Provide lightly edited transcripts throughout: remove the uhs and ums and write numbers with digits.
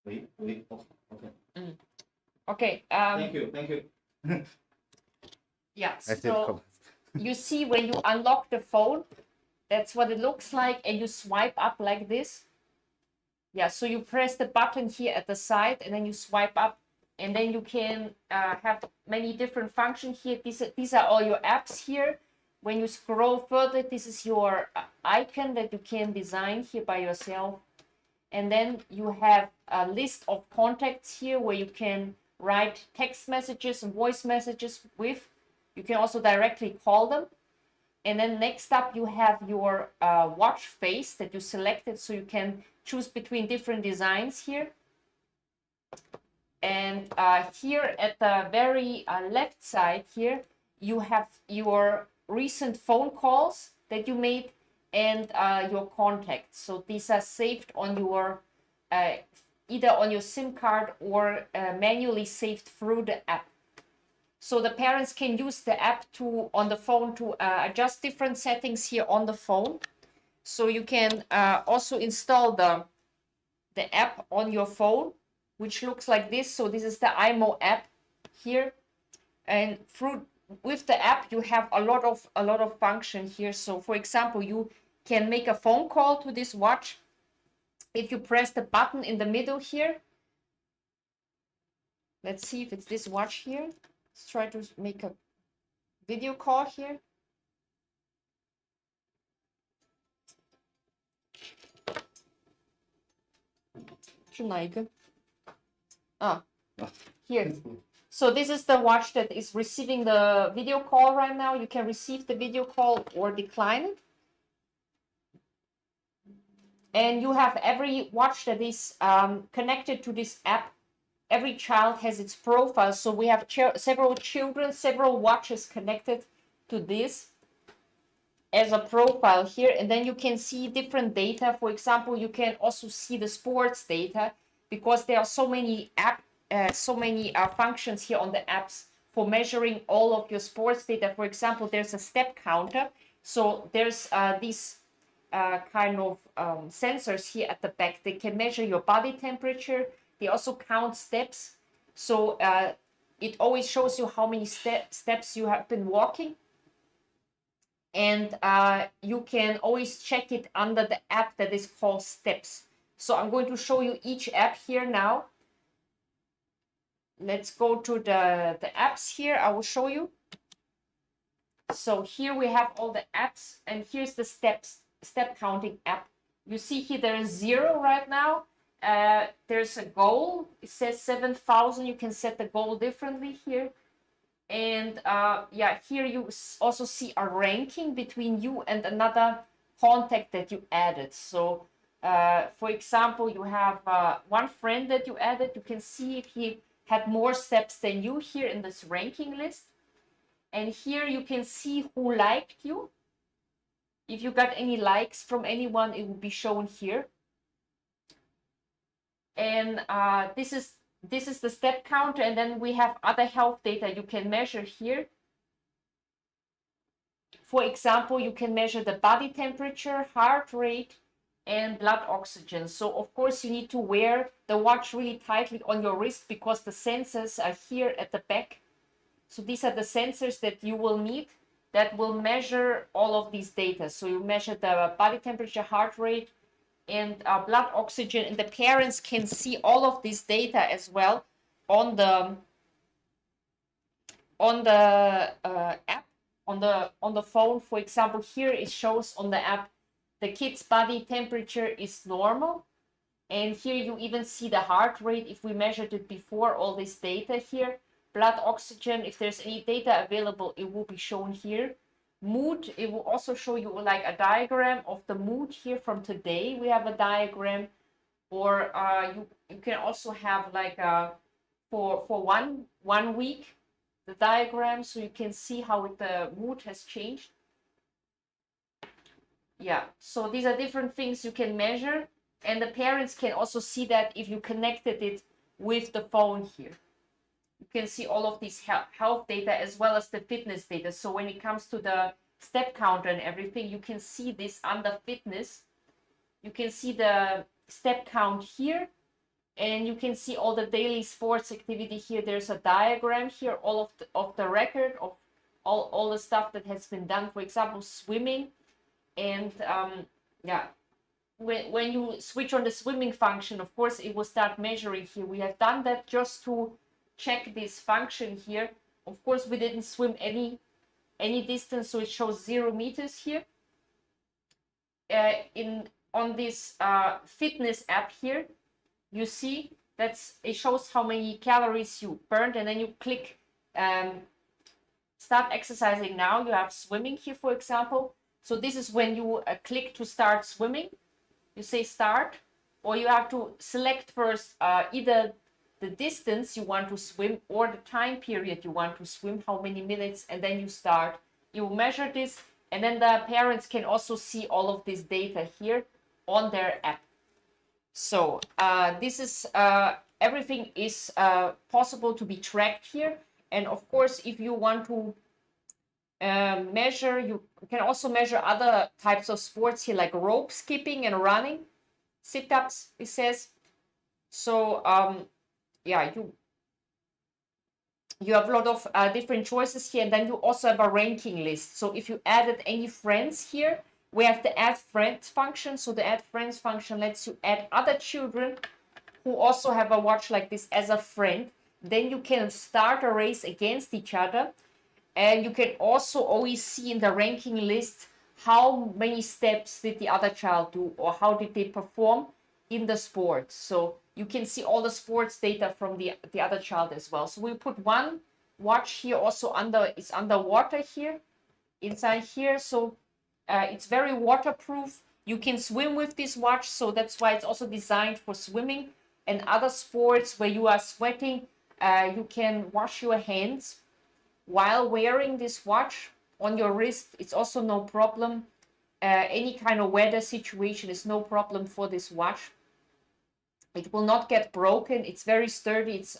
Wait. Oh, okay. Okay. Thank you. Yeah. So you see when you unlock the phone, that's what it looks like, and you swipe up like this. Yeah. So you press the button here at the side, and then you swipe up, and then you can have many different functions here. These are all your apps here. When you scroll further, this is your icon that you can design here by yourself. And then you have a list of contacts here where you can write text messages and voice messages with. You can also directly call them. And then next up, you have your watch face that you selected, so you can choose between different designs here. And here at the very left side here, you have your recent phone calls that you made and your contacts. So these are saved on your either on your SIM card or manually saved through the app. So the parents can use the app on the phone to adjust different settings here on the phone. So you can also install the app on your phone, which looks like this. So this is the imoo app here, and with the app you have a lot of function here. So for example, you can make a phone call to this watch. If you press the button in the middle here, let's see if it's this watch here. Let's try to make a video call here. Here. So this is the watch that is receiving the video call right now. You can receive the video call or decline it. And you have every watch that is connected to this app. Every child has its profile. So we have several children, several watches connected to this as a profile here. And then you can see different data. For example, you can also see the sports data, because there are so many functions here on the apps for measuring all of your sports data. For example, there's a step counter. So there's these kind of sensors here at the back. They can measure your body temperature. They also count steps. So it always shows you how many steps you have been walking. And you can always check it under the app that is called Steps. So I'm going to show you each app here now. Let's go to the apps here. I will show you. So here we have all the apps, and here's the step counting app. You see here there is 0 right now. There's a goal. It says 7,000. You can set the goal differently here. And yeah, here you also see a ranking between you and another contact that you added. So for example, you have one friend that you added. You can see if he had more steps than you here in this ranking list. And here you can see who liked you. If you got any likes from anyone, it will be shown here. And this is the step counter, and then we have other health data you can measure here. For example, you can measure the body temperature, heart rate, and blood oxygen. So of course you need to wear the watch really tightly on your wrist, because the sensors are here at the back. So these are the sensors that you will need that will measure all of these data. So you measure the body temperature, heart rate, and blood oxygen, and the parents can see all of this data as well on the app, on the phone. For example, here it shows on the app the kid's body temperature is normal, and here you even see the heart rate if we measured it before. All this data here, blood oxygen, if there's any data available, it will be shown here. Mood, it will also show you like a diagram of the mood here from today. We have a diagram, or you can also have like for one week the diagram, so you can see how the mood has changed. Yeah, so these are different things you can measure, and the parents can also see that if you connected it with the phone here. You can see all of these health data as well as the fitness data. So when it comes to the step counter and everything, you can see this under fitness. You can see the step count here, And you can see all the daily sports activity here. There's a diagram here, all of the record of all the stuff that has been done. For example, swimming, and yeah, when you switch on the swimming function, of course, it will start measuring here. We have done that just to check this function here. Of course, we didn't swim any distance, so it shows 0 meters here. On this fitness app here, you see it shows how many calories you burned, and then you click start exercising now. You have swimming here, for example. So this is when you click to start swimming. You say start, or you have to select first either the distance you want to swim or the time period you want to swim, how many minutes, and then you start. You measure this, and then the parents can also see all of this data here on their app. So this is everything is possible to be tracked here. And of course, if you want to measure, you can also measure other types of sports here, like rope skipping and running, sit-ups, it says. So yeah, you have a lot of different choices here, and then you also have a ranking list. So if you added any friends here, we have the add friends function. So the add friends function lets you add other children who also have a watch like this as a friend. Then you can start a race against each other, and you can also always see in the ranking list how many steps did the other child do, or how did they perform in the sport. So you can see all the sports data from the other child as well. So we put one watch here also it's underwater here, inside here. So it's very waterproof. You can swim with this watch, so that's why it's also designed for swimming and other sports where you are sweating. You can wash your hands while wearing this watch on your wrist. It's also no problem. Any kind of weather situation is no problem for this watch. It will not get broken. It's very sturdy. It's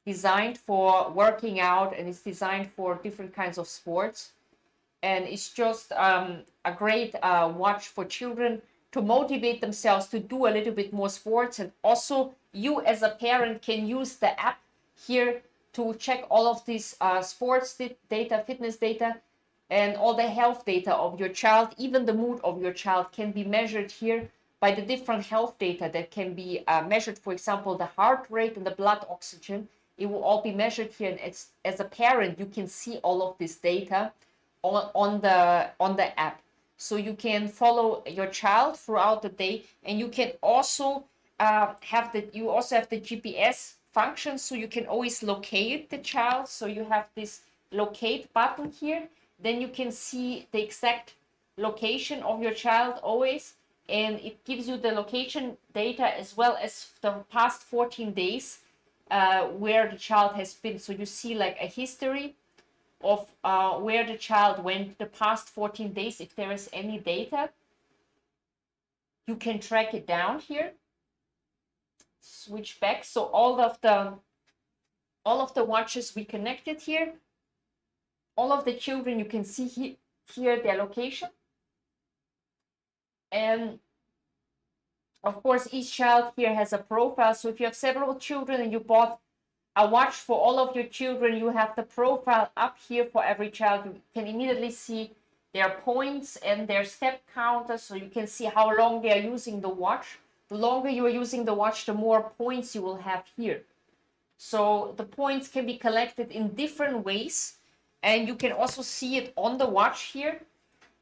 designed for working out, and it's designed for different kinds of sports. And it's just a great watch for children to motivate themselves to do a little bit more sports. And also you as a parent can use the app here to check all of these sports data, fitness data, and all the health data of your child. Even the mood of your child can be measured here by the different health data that can be measured. For example, the heart rate and the blood oxygen, it will all be measured here. And as a parent, you can see all of this data on the app. So you can follow your child throughout the day, and you can also have the GPS function, so you can always locate the child. So you have this locate button here, then you can see the exact location of your child always, and it gives you the location data as well as the past 14 days where the child has been. So you see like a history of where the child went the past 14 days. If there is any data, you can track it down here. Switch back. So all of the watches we connected here, all of the children, you can see here their location. And of course, each child here has a profile. So if you have several children and you bought a watch for all of your children, you have the profile up here for every child. You can immediately see their points and their step counter, so you can see how long they are using the watch. The longer you are using the watch, the more points you will have here. So the points can be collected in different ways, and you can also see it on the watch here.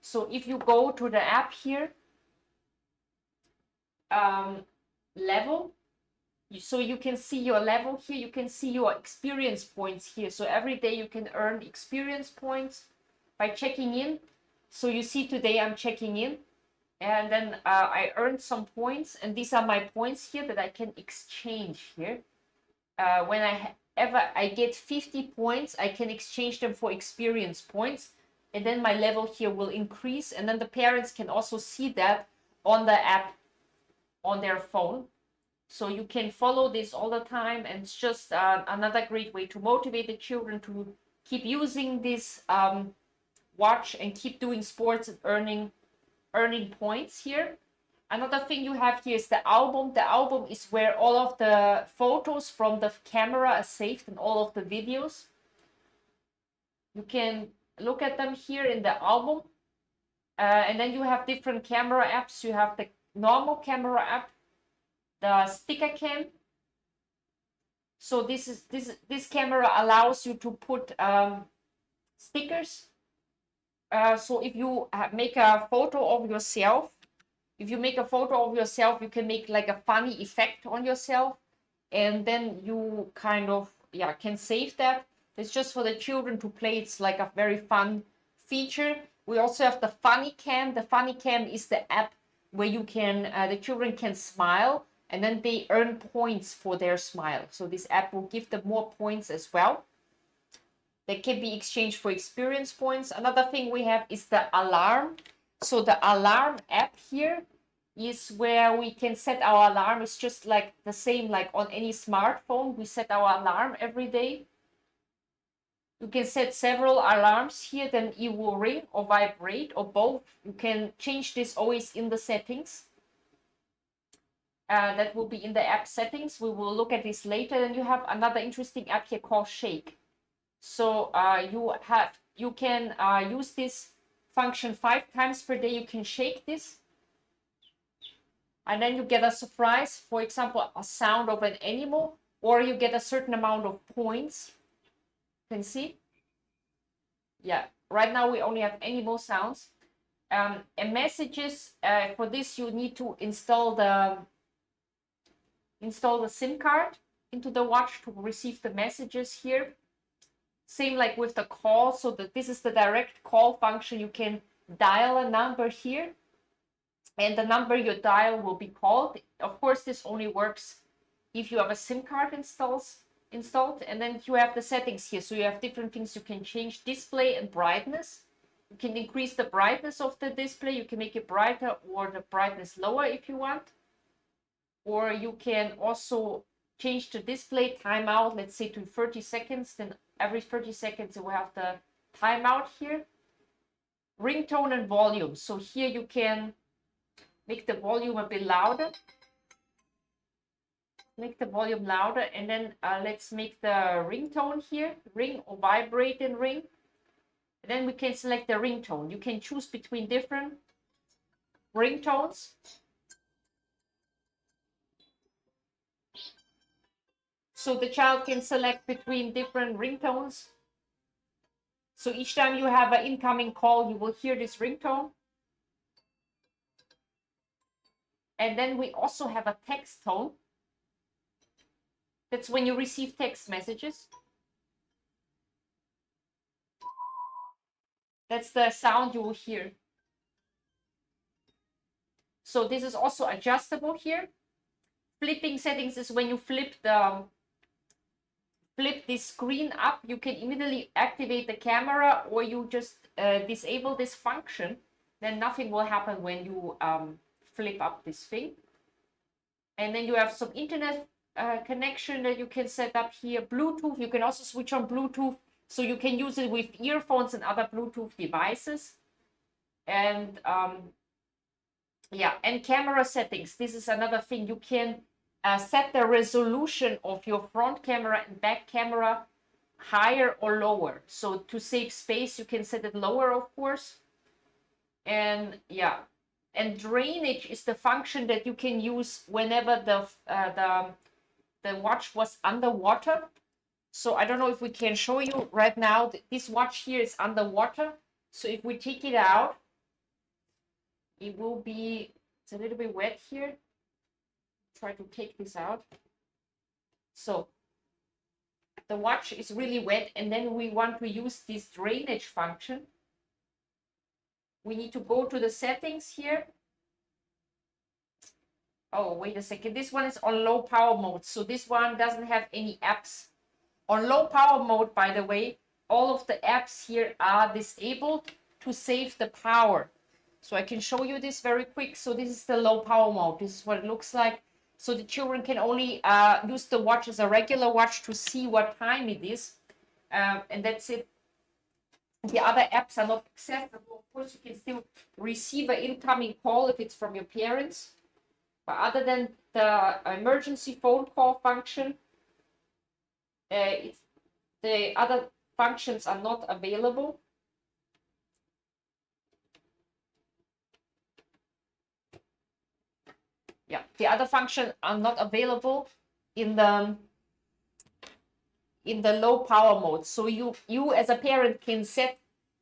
So if you go to the app here, level, so you can see your level here, you can see your experience points here. So every day you can earn experience points by checking in. So you see today I'm checking in, and then I earned some points, and these are my points here that I can exchange here. When I get 50 points, I can exchange them for experience points, and then my level here will increase, and then the parents can also see that on the app on their phone. So you can follow this all the time, and it's just another great way to motivate the children to keep using this watch and keep doing sports and earning points here. Another thing you have here is the album. The album is where all of the photos from the camera are saved and all of the videos. You can look at them here in the album. And then you have different camera apps. You have the normal camera app, the sticker cam. So this camera allows you to put stickers. So if you make a photo of yourself, you can make like a funny effect on yourself, and then you kind of can save that. It's just for the children to play. It's like a very fun feature. We also have the funny cam. The funny cam is the app where you can the children can smile, and then they earn points for their smile. So this app will give them more points as well. They can be exchanged for experience points. Another thing we have is the alarm. So the alarm app here is where we can set our alarm. It's just like the same like on any smartphone. We set our alarm every day. You can set several alarms here, then it will ring or vibrate or both. You can change this always in the settings. That will be in the app settings. We will look at this later. Then you have another interesting app here called Shake. So you can use this function 5 times per day. You can shake this, and then you get a surprise, for example, a sound of an animal, or you get a certain amount of points. You can see, right now we only have animal sounds. And messages, for this you need to install the SIM card into the watch to receive the messages here. Same like with the call, so that this is the direct call function. You can dial a number here, and the number you dial will be called. Of course, this only works if you have a SIM card installed. And then you have the settings here. So you have different things you can change: display and brightness. You can increase the brightness of the display. You can make it brighter or the brightness lower if you want. Or you can also change the display timeout, let's say to 30 seconds. Then every 30 seconds you will have the timeout here. Ringtone and volume. So here you can make the volume a bit louder. Make the volume louder, and then let's make the ringtone here, ring or vibrate and ring. And then we can select the ringtone. You can choose between different ringtones. So the child can select between different ringtones. So each time you have an incoming call, you will hear this ringtone. And then we also have a text tone. That's when you receive text messages. That's the sound you will hear. So this is also adjustable here. Flipping settings is when you flip this screen up. You can immediately activate the camera, or you just disable this function. Then nothing will happen when you flip up this thing. And then you have some internet connection that you can set up here. Bluetooth, you can also switch on Bluetooth, so you can use it with earphones and other Bluetooth devices. And and camera settings. This is another thing. You can set the resolution of your front camera and back camera higher or lower. So to save space, you can set it lower, of course. And and drainage is the function that you can use whenever the watch was underwater. So I don't know if we can show you right now. This watch here is underwater. So if we take it out, it will be, it's a little bit wet here. Try to take this out. So the watch is really wet, and then we want to use this drainage function. We need to go to the settings here. Oh, wait a second. This one is on low power mode. So this one doesn't have any apps. On low power mode, by the way, all of the apps here are disabled to save the power. So I can show you this very quick. So this is the low power mode. This is what it looks like. So the children can only use the watch as a regular watch to see what time it is. And that's it. The other apps are not accessible. Of course, you can still receive an incoming call if it's from your parents. But other than the emergency phone call function, the other functions are not available. Yeah, the other functions are not available in the low power mode. So you as a parent can set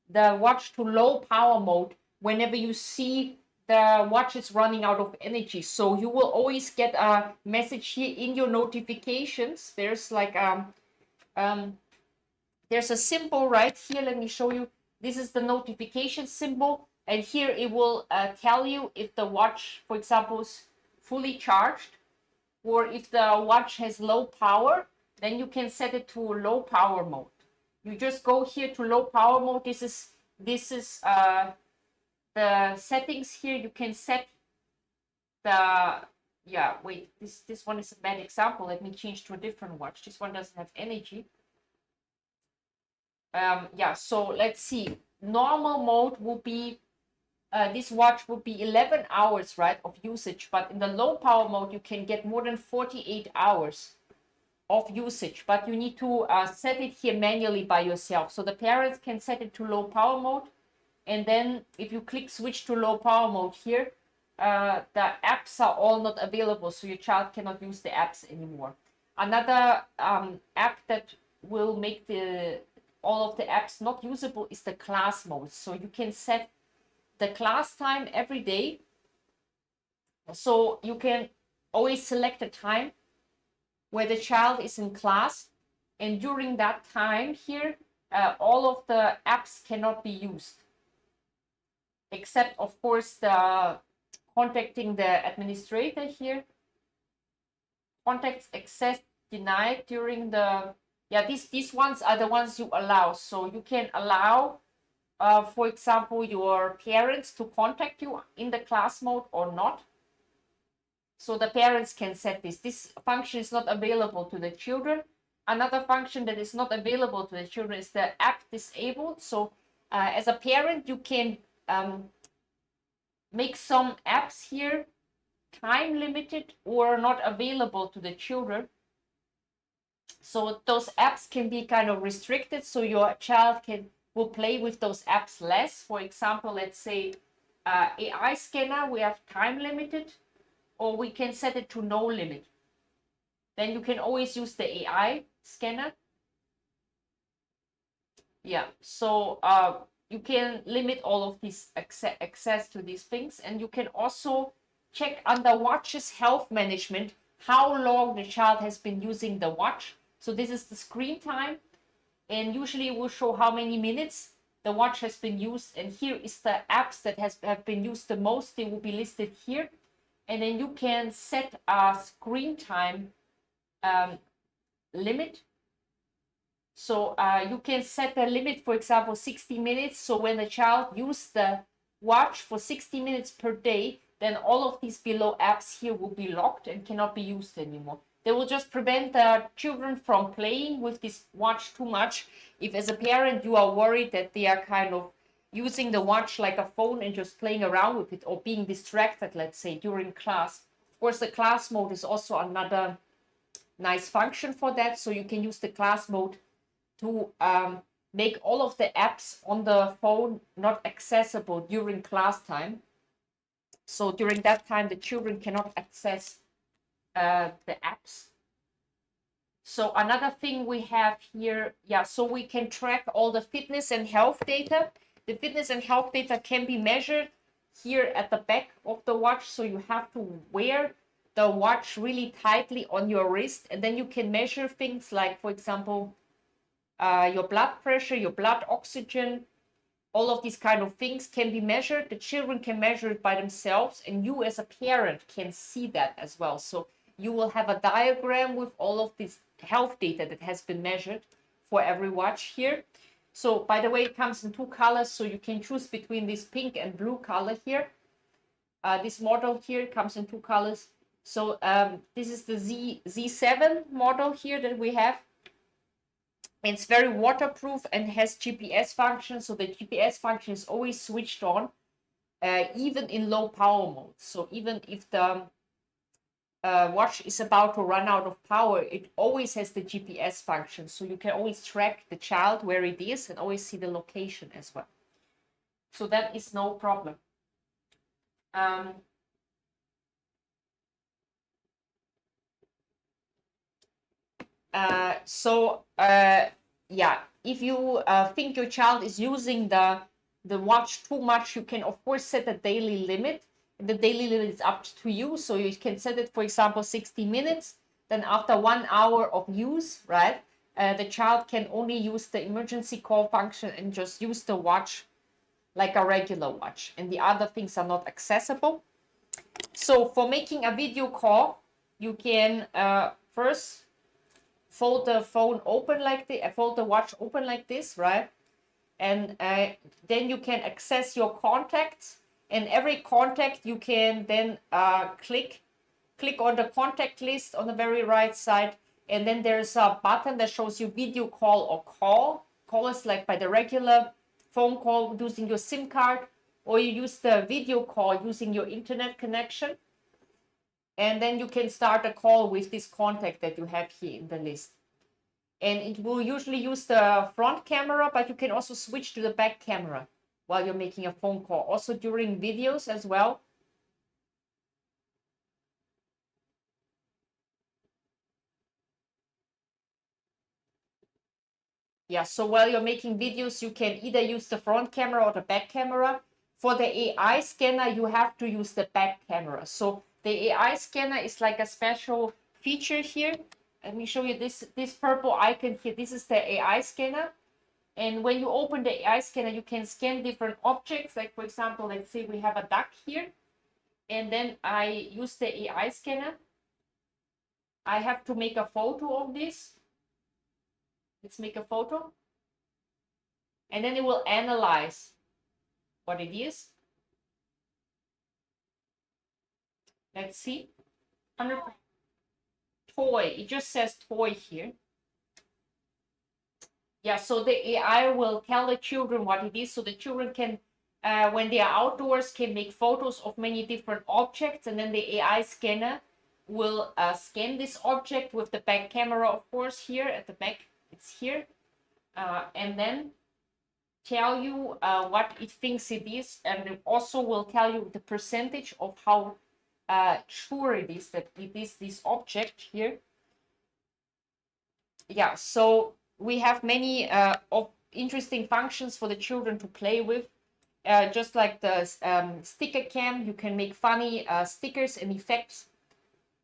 the watch to low power mode whenever you see the watch is running out of energy. So you will always get a message here in your notifications. There's like there's a symbol right here. Let me show you. This is the notification symbol, and here it will tell you if the watch, for example, is fully charged, or if the watch has low power. Then you can set it to low power mode. You just go here to low power mode. This is the settings here. You can set the, yeah, wait, this one is a bad example. Let me change to a different watch. This one doesn't have energy. Yeah, so let's see. Normal mode will be, this watch will be 11 hours, right, of usage. But in the low power mode, you can get more than 48 hours of usage. But you need to set it here manually by yourself. So the parents can set it to low power mode. And then if you click switch to low power mode here, the apps are all not available. So your child cannot use the apps anymore. Another app that will make all of the apps not usable is the class mode. So you can set the class time every day. So you can always select a time where the child is in class, and during that time here, all of the apps cannot be used, except of course the contacting the administrator here. Contacts access denied during the, yeah, these ones are the ones you allow. So you can allow, for example, your parents to contact you in the class mode or not. So the parents can set this. This function is not available to the children. Another function that is not available to the children is the app disabled. So as a parent, you can make some apps here time limited or not available to the children. So those apps can be kind of restricted, so your child will play with those apps less. For example, let's say AI scanner, we have time limited, or we can set it to no limit. Then you can always use the AI scanner. Yeah, so you can limit all of these access to these things, and you can also check under watch's health management how long the child has been using the watch. So this is the screen time, and usually it will show how many minutes the watch has been used, and here is the apps that have been used the most. They will be listed here, and then you can set a screen time limit. So you can set a limit, for example, 60 minutes. So when the child uses the watch for 60 minutes per day, then all of these below apps here will be locked and cannot be used anymore. They will just prevent the children from playing with this watch too much. If as a parent you are worried that they are kind of using the watch like a phone and just playing around with it, or being distracted, let's say, during class. Of course, the class mode is also another nice function for that. So you can use the class mode to make all of the apps on the phone not accessible during class time. So during that time, the children cannot access the apps. So another thing we have here, yeah, so we can track all the fitness and health data. The fitness and health data can be measured here at the back of the watch. So you have to wear the watch really tightly on your wrist, and then you can measure things like, for example, your blood pressure, your blood oxygen. All of these kind of things can be measured. The children can measure it by themselves, and you as a parent can see that as well. So you will have a diagram with all of this health data that has been measured for every watch here. So by the way, it comes in two colors, so you can choose between this pink and blue color here. This model here comes in two colors. So this is the Z7 model here that we have. It's very waterproof and has GPS function, so the GPS function is always switched on, even in low power mode. So even if the watch is about to run out of power, it always has the GPS function, so you can always track the child where it is and always see the location as well. So that is no problem. Yeah, if you think your child is using the watch too much, you can of course set a daily limit. The daily limit is up to you, so you can set it, for example, 60 minutes. Then after 1 hour of use, right, the child can only use the emergency call function and just use the watch like a regular watch, and the other things are not accessible. So for making a video call, you can first fold the phone open like the fold the watch open like this, right? And then you can access your contacts, and every contact you can then click on the contact list on the very right side, and then there's a button that shows you video call or call. Call is like by the regular phone call using your SIM card, or you use the video call using your internet connection. And then you can start a call with this contact that you have here in the list. And it will usually use the front camera, but you can also switch to the back camera while you're making a phone call, also during videos as well. Yeah, so while you're making videos, you can either use the front camera or the back camera. For the AI scanner, you have to use the back camera. So the AI scanner is like a special feature here. Let me show you this purple icon here. This is the AI scanner. And when you open the AI scanner, you can scan different objects. Like, for example, let's say we have a duck here. And then I use the AI scanner. I have to make a photo of this. Let's make a photo. And then it will analyze what it is. Let's see. 100 toy. It just says toy here. Yeah, so the AI will tell the children what it is. So the children can, when they are outdoors, can make photos of many different objects. And then the AI scanner will scan this object with the back camera, of course, here at the back. It's here. And then tell you what it thinks it is, and it also will tell you the percentage of how sure it is that it is this object here. Yeah, so we have many of interesting functions for the children to play with. Just like the sticker cam, you can make funny stickers and effects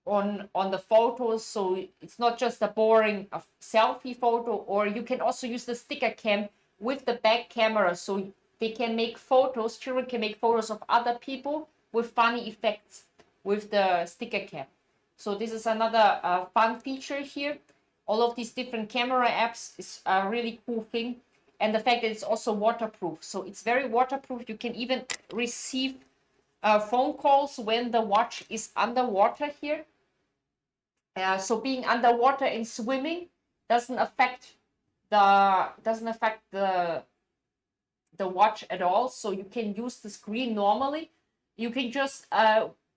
on the photos, so it's not just a boring selfie photo. Or you can also use the sticker cam with the back camera, so they can make photos, children can make photos of other people with funny effects with the sticker cam. So this is another fun feature here. All of these different camera apps is a really cool thing, and the fact that it's also waterproof. So it's very waterproof. You can even receive phone calls when the watch is underwater here. So being underwater and swimming doesn't affect the watch at all. So you can use the screen normally. You can just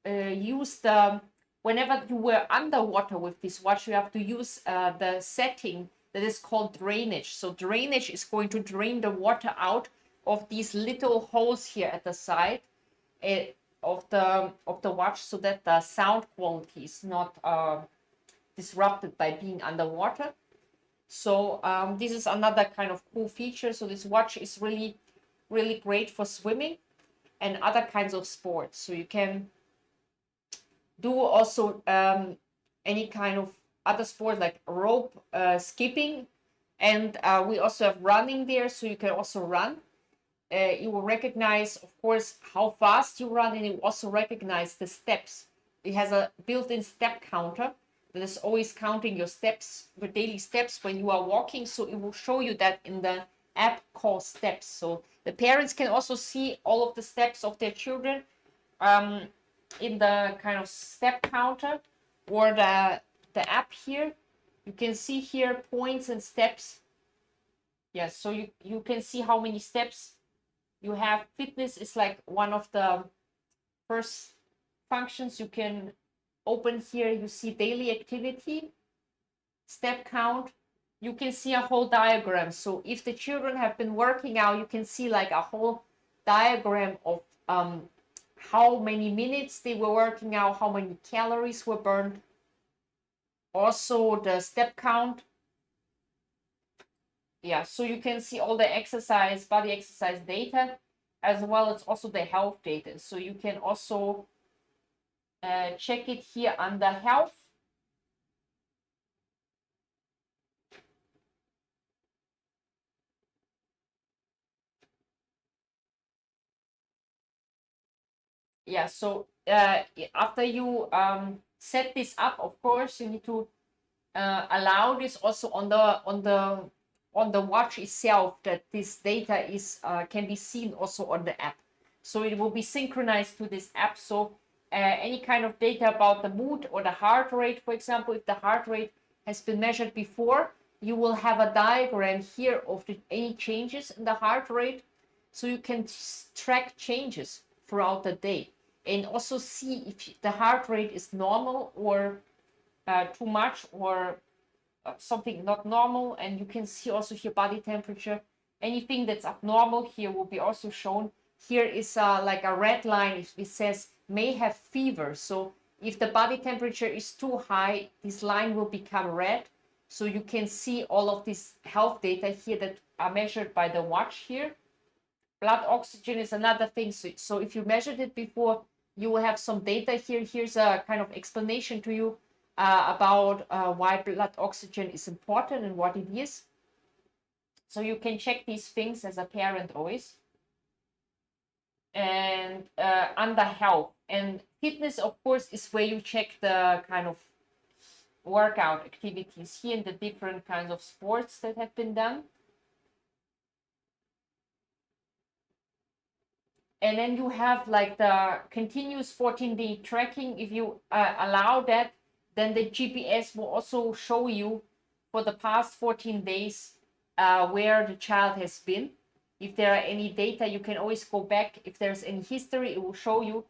use the, whenever you were underwater with this watch, you have to use the setting that is called drainage. So drainage is going to drain the water out of these little holes here at the side of the watch, so that the sound quality is not disrupted by being underwater. So this is another kind of cool feature. So this watch is really, really great for swimming and other kinds of sports. So you can do also any kind of other sport like rope skipping, and we also have running there, so you can also run. You will recognize, of course, how fast you run, and you also recognize the steps. It has a built-in step counter that is always counting your steps, your daily steps when you are walking. So it will show you that in the app called Steps. So the parents can also see all of the steps of their children in the kind of step counter or the app here. You can see here points and steps Yes, so you can see how many steps you have. Fitness is like one of the first functions. You can open here, you see daily activity, step count. You can see a whole diagram. So if the children have been working out, you can see like a whole diagram of how many minutes they were working out, how many calories were burned. Also the step count. Yeah, so you can see all the exercise, body exercise data, as well as also the health data. So you can also check it here under health. Yeah, so after you set this up, of course, you need to allow this also on the watch itself, that this data is can be seen also on the app. So it will be synchronized to this app. So any kind of data about the mood or the heart rate, for example, if the heart rate has been measured before, you will have a diagram here of any changes in the heart rate, so you can track changes throughout the day and also see if the heart rate is normal or too much or something not normal. And you can see also here body temperature. Anything that's abnormal here will be also shown. Here is like a red line. If it says may have fever, so if the body temperature is too high, this line will become red. So you can see all of this health data here that are measured by the watch here. Blood oxygen is another thing. So if you measured it before, you will have some data here. Here's a kind of explanation to you about why blood oxygen is important and what it is. So you can check these things as a parent always. And under health and fitness, of course, is where you check the kind of workout activities here and the different kinds of sports that have been done. And then you have like the continuous 14-day tracking. If you allow that, then the GPS will also show you for the past 14 days where the child has been. If there are any data, you can always go back. If there's any history, it will show you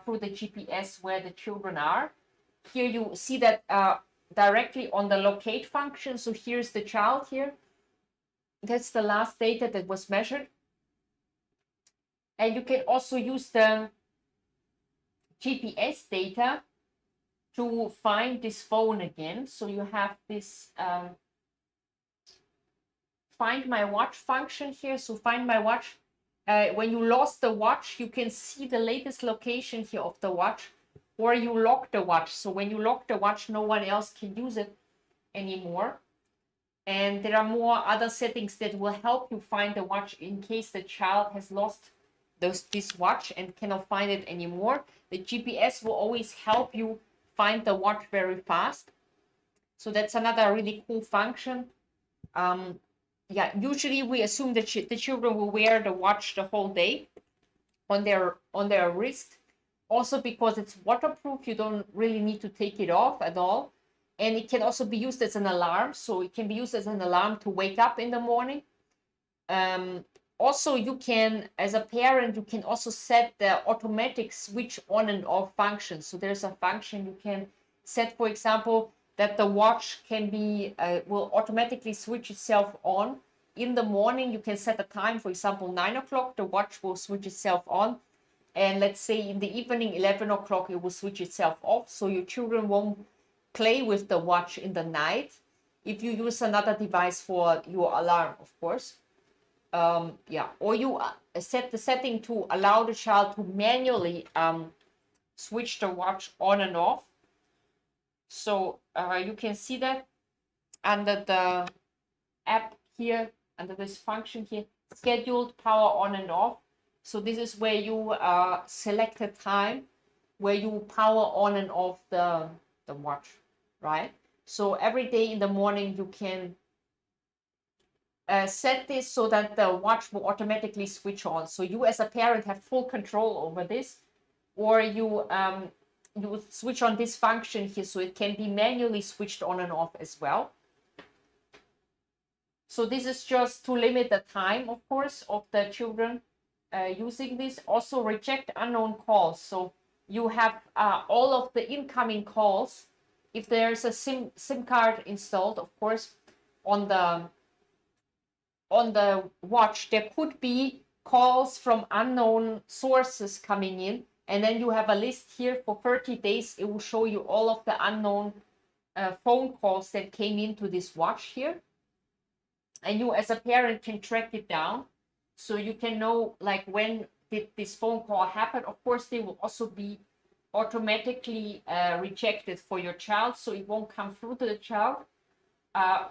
through the GPS where the children are. Here you see that directly on the locate function. So here's the child here. That's the last data that was measured. And you can also use the GPS data to find this phone again. So you have this find my watch function here. So find my watch. When you lost the watch, you can see the latest location here of the watch, or you lock the watch. So when you lock the watch, no one else can use it anymore. And there are more other settings that will help you find the watch in case the child has lost this watch and cannot find it anymore. The GPS will always help you find the watch very fast. So that's another really cool function. Yeah, usually we assume that the children will wear the watch the whole day on their wrist. Also because it's waterproof, you don't really need to take it off at all. And it can also be used as an alarm. So it can be used as an alarm to wake up in the morning. Also, you can, as a parent, you can also set the automatic switch on and off function. So there's a function you can set, for example, that the watch can be, will automatically switch itself on. In the morning, you can set a time, for example, 9 o'clock, the watch will switch itself on. And let's say in the evening, 11 o'clock, it will switch itself off. So your children won't play with the watch in the night if you use another device for your alarm, of course. Yeah, or you set the setting to allow the child to manually switch the watch on and off. So you can see that under the app here, under this function here, scheduled power on and off. So this is where you select a time where you power on and off the watch, right? So every day in the morning you can set this so that the watch will automatically switch on. So you as a parent have full control over this, or you switch on this function here so it can be manually switched on and off as well. So this is just to limit the time, of course, of the children using this. Also reject unknown calls. So you have all of the incoming calls. If there's a SIM card installed, of course, on the watch, there could be calls from unknown sources coming in, and then you have a list here for 30 days. It will show you all of the unknown phone calls that came into this watch here, and you as a parent can track it down, so you can know like when did this phone call happen. Of course, they will also be automatically rejected for your child, so it won't come through to the child.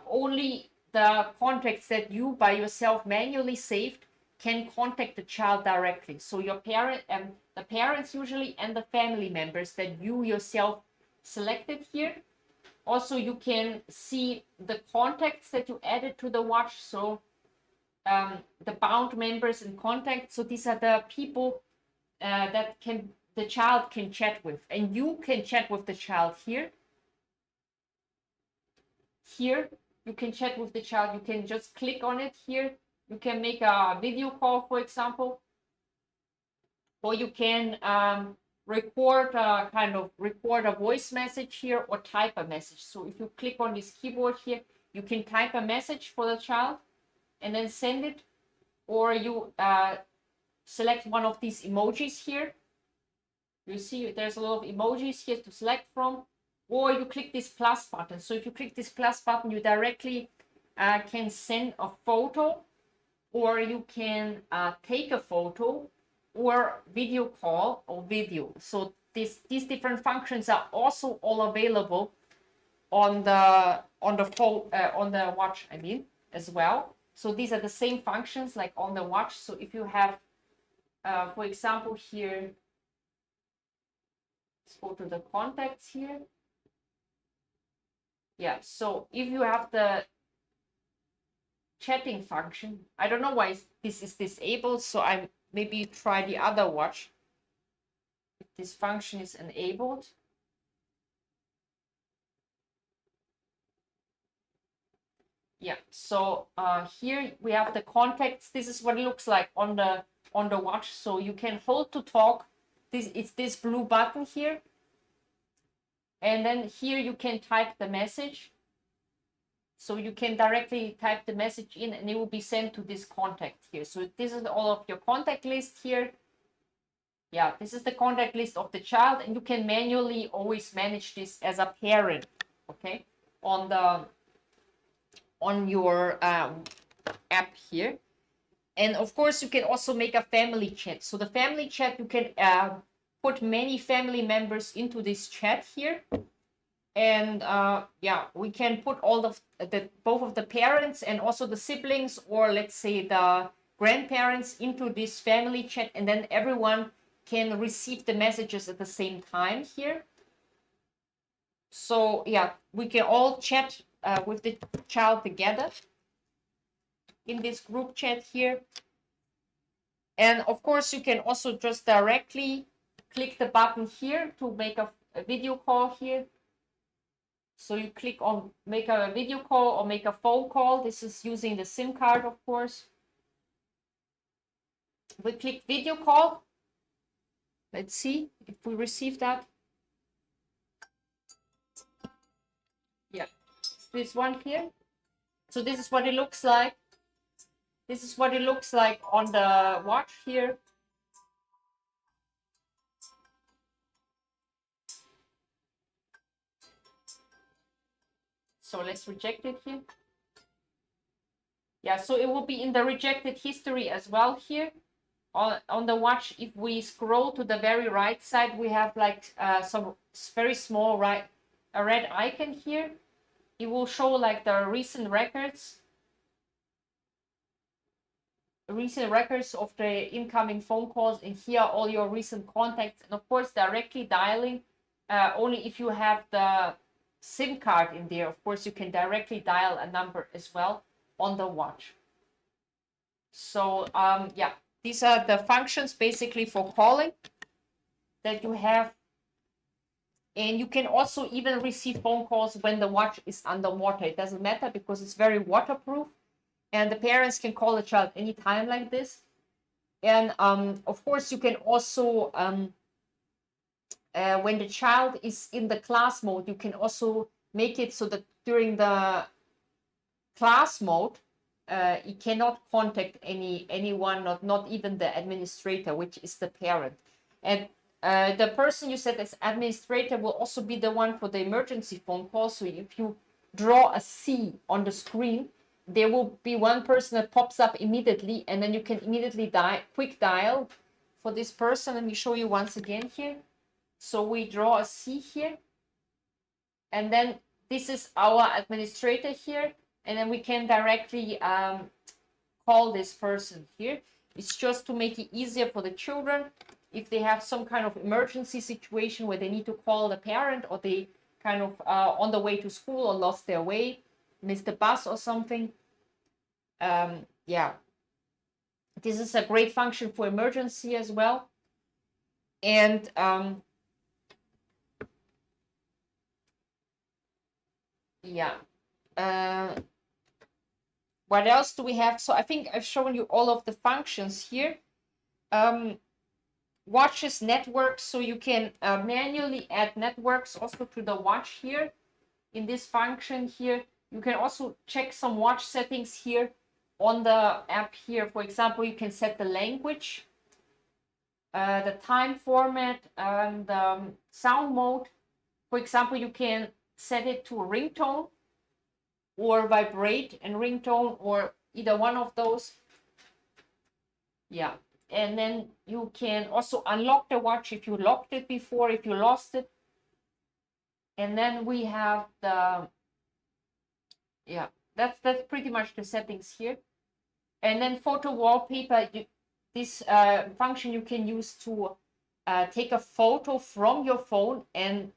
Only the contacts that you by yourself manually saved can contact the child directly. So your parent and the parents usually, and the family members that you yourself selected here. Also, you can see the contacts that you added to the watch. So the bound members and contacts. So these are the people that the child can chat with, and you can chat with the child here. Here, you can chat with the child. You can just click on it here. You can make a video call, for example, or you can record a voice message here, or type a message. So if you click on this keyboard here, you can type a message for the child and then send it, or you select one of these emojis here. You see there's a lot of emojis here to select from, or you click this plus button. So if you click this plus button, you directly can send a photo, or you can take a photo, or video call, or video. So these different functions are also all available on the phone, on the watch, I mean, as well. So these are the same functions like on the watch. So if you have, for example, here, let's go to the contacts here. Yeah, so if you have the chatting function, I don't know why this is disabled, so I maybe try the other watch if this function is enabled. Yeah, so here we have the contacts. This is what it looks like on the watch. So you can hold to talk. It's this blue button here, and then here you can type the message. So you can directly type the message in, and it will be sent to this contact here. So this is all of your contact list here. Yeah, this is the contact list of the child, and you can manually always manage this as a parent, okay, on your app here. And of course, you can also make a family chat. So the family chat, you can put many family members into this chat here. And yeah, we can put all of both of the parents and also the siblings, or let's say the grandparents, into this family chat, and then everyone can receive the messages at the same time here. So yeah, we can all chat with the child together in this group chat here. And of course, you can also just directly click the button here to make a video call here. So you click on make a video call or make a phone call. This is using the SIM card, of course. We click video call. Let's see if we receive that. Yeah, it's this one here. So this is what it looks like. This is what it looks like on the watch here. So let's reject it here. Yeah, so it will be in the rejected history as well here on the watch. If we scroll to the very right side, we have like some very small a red icon here. It will show like the recent records of the incoming phone calls, and here are all your recent contacts. And of course, directly dialing, only if you have the SIM card in there. Of course, you can directly dial a number as well on the watch. So yeah, these are the functions basically for calling that you have. And you can also even receive phone calls when the watch is underwater. It doesn't matter because it's very waterproof. And the parents can call the child anytime like this. And of course, you can also, when the child is in the class mode, you can also make it so that during the class mode, it cannot contact anyone, not even the administrator, which is the parent. And the person you said as administrator will also be the one for the emergency phone call. So if you draw a C on the screen, there will be one person that pops up immediately, and then you can immediately quick dial for this person. Let me show you once again here. So we draw a C here, and then this is our administrator here, and then we can directly call this person here. It's just to make it easier for the children if they have some kind of emergency situation where they need to call the parent, or they kind of on the way to school or lost their way, missed the bus or something. Yeah, this is a great function for emergency as well. And yeah, what else do we have? So I think I've shown you all of the functions here. Watches networks, so you can manually add networks also to the watch here. In this function here, you can also check some watch settings here on the app here. For example, you can set the language, the time format, and sound mode. For example, you can set it to ringtone or vibrate and ringtone, or either one of those. Yeah, and then you can also unlock the watch if you locked it before, if you lost it. And then we have the, yeah, that's pretty much the settings here. And then photo wallpaper, this function you can use to take a photo from your phone and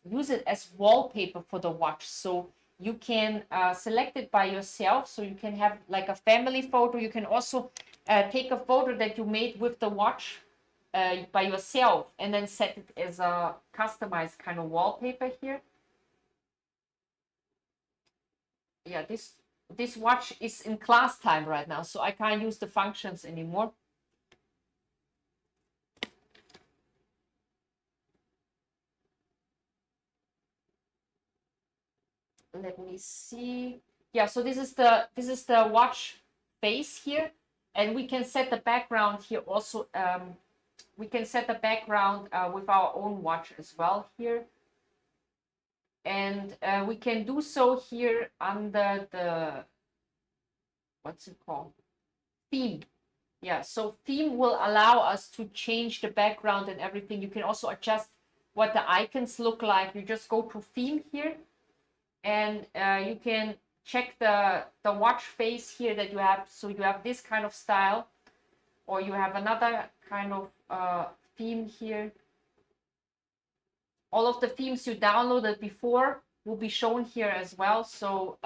use it as wallpaper for the watch. So you can select it by yourself, so you can have like a family photo. You can also take a photo that you made with the watch by yourself, and then set it as a customized kind of wallpaper here. Yeah, this watch is in class time right now, so I can't use the functions anymore. Let me see. Yeah, so this is the watch face here, and we can set the background here also. We can set the background with our own watch as well here. And we can do so here under the, what's it called? Theme. Yeah, so theme will allow us to change the background and everything. You can also adjust what the icons look like. You just go to theme here, and you can check the watch face here that you have. So you have this kind of style, or you have another kind of theme here. All of the themes you downloaded before will be shown here as well. So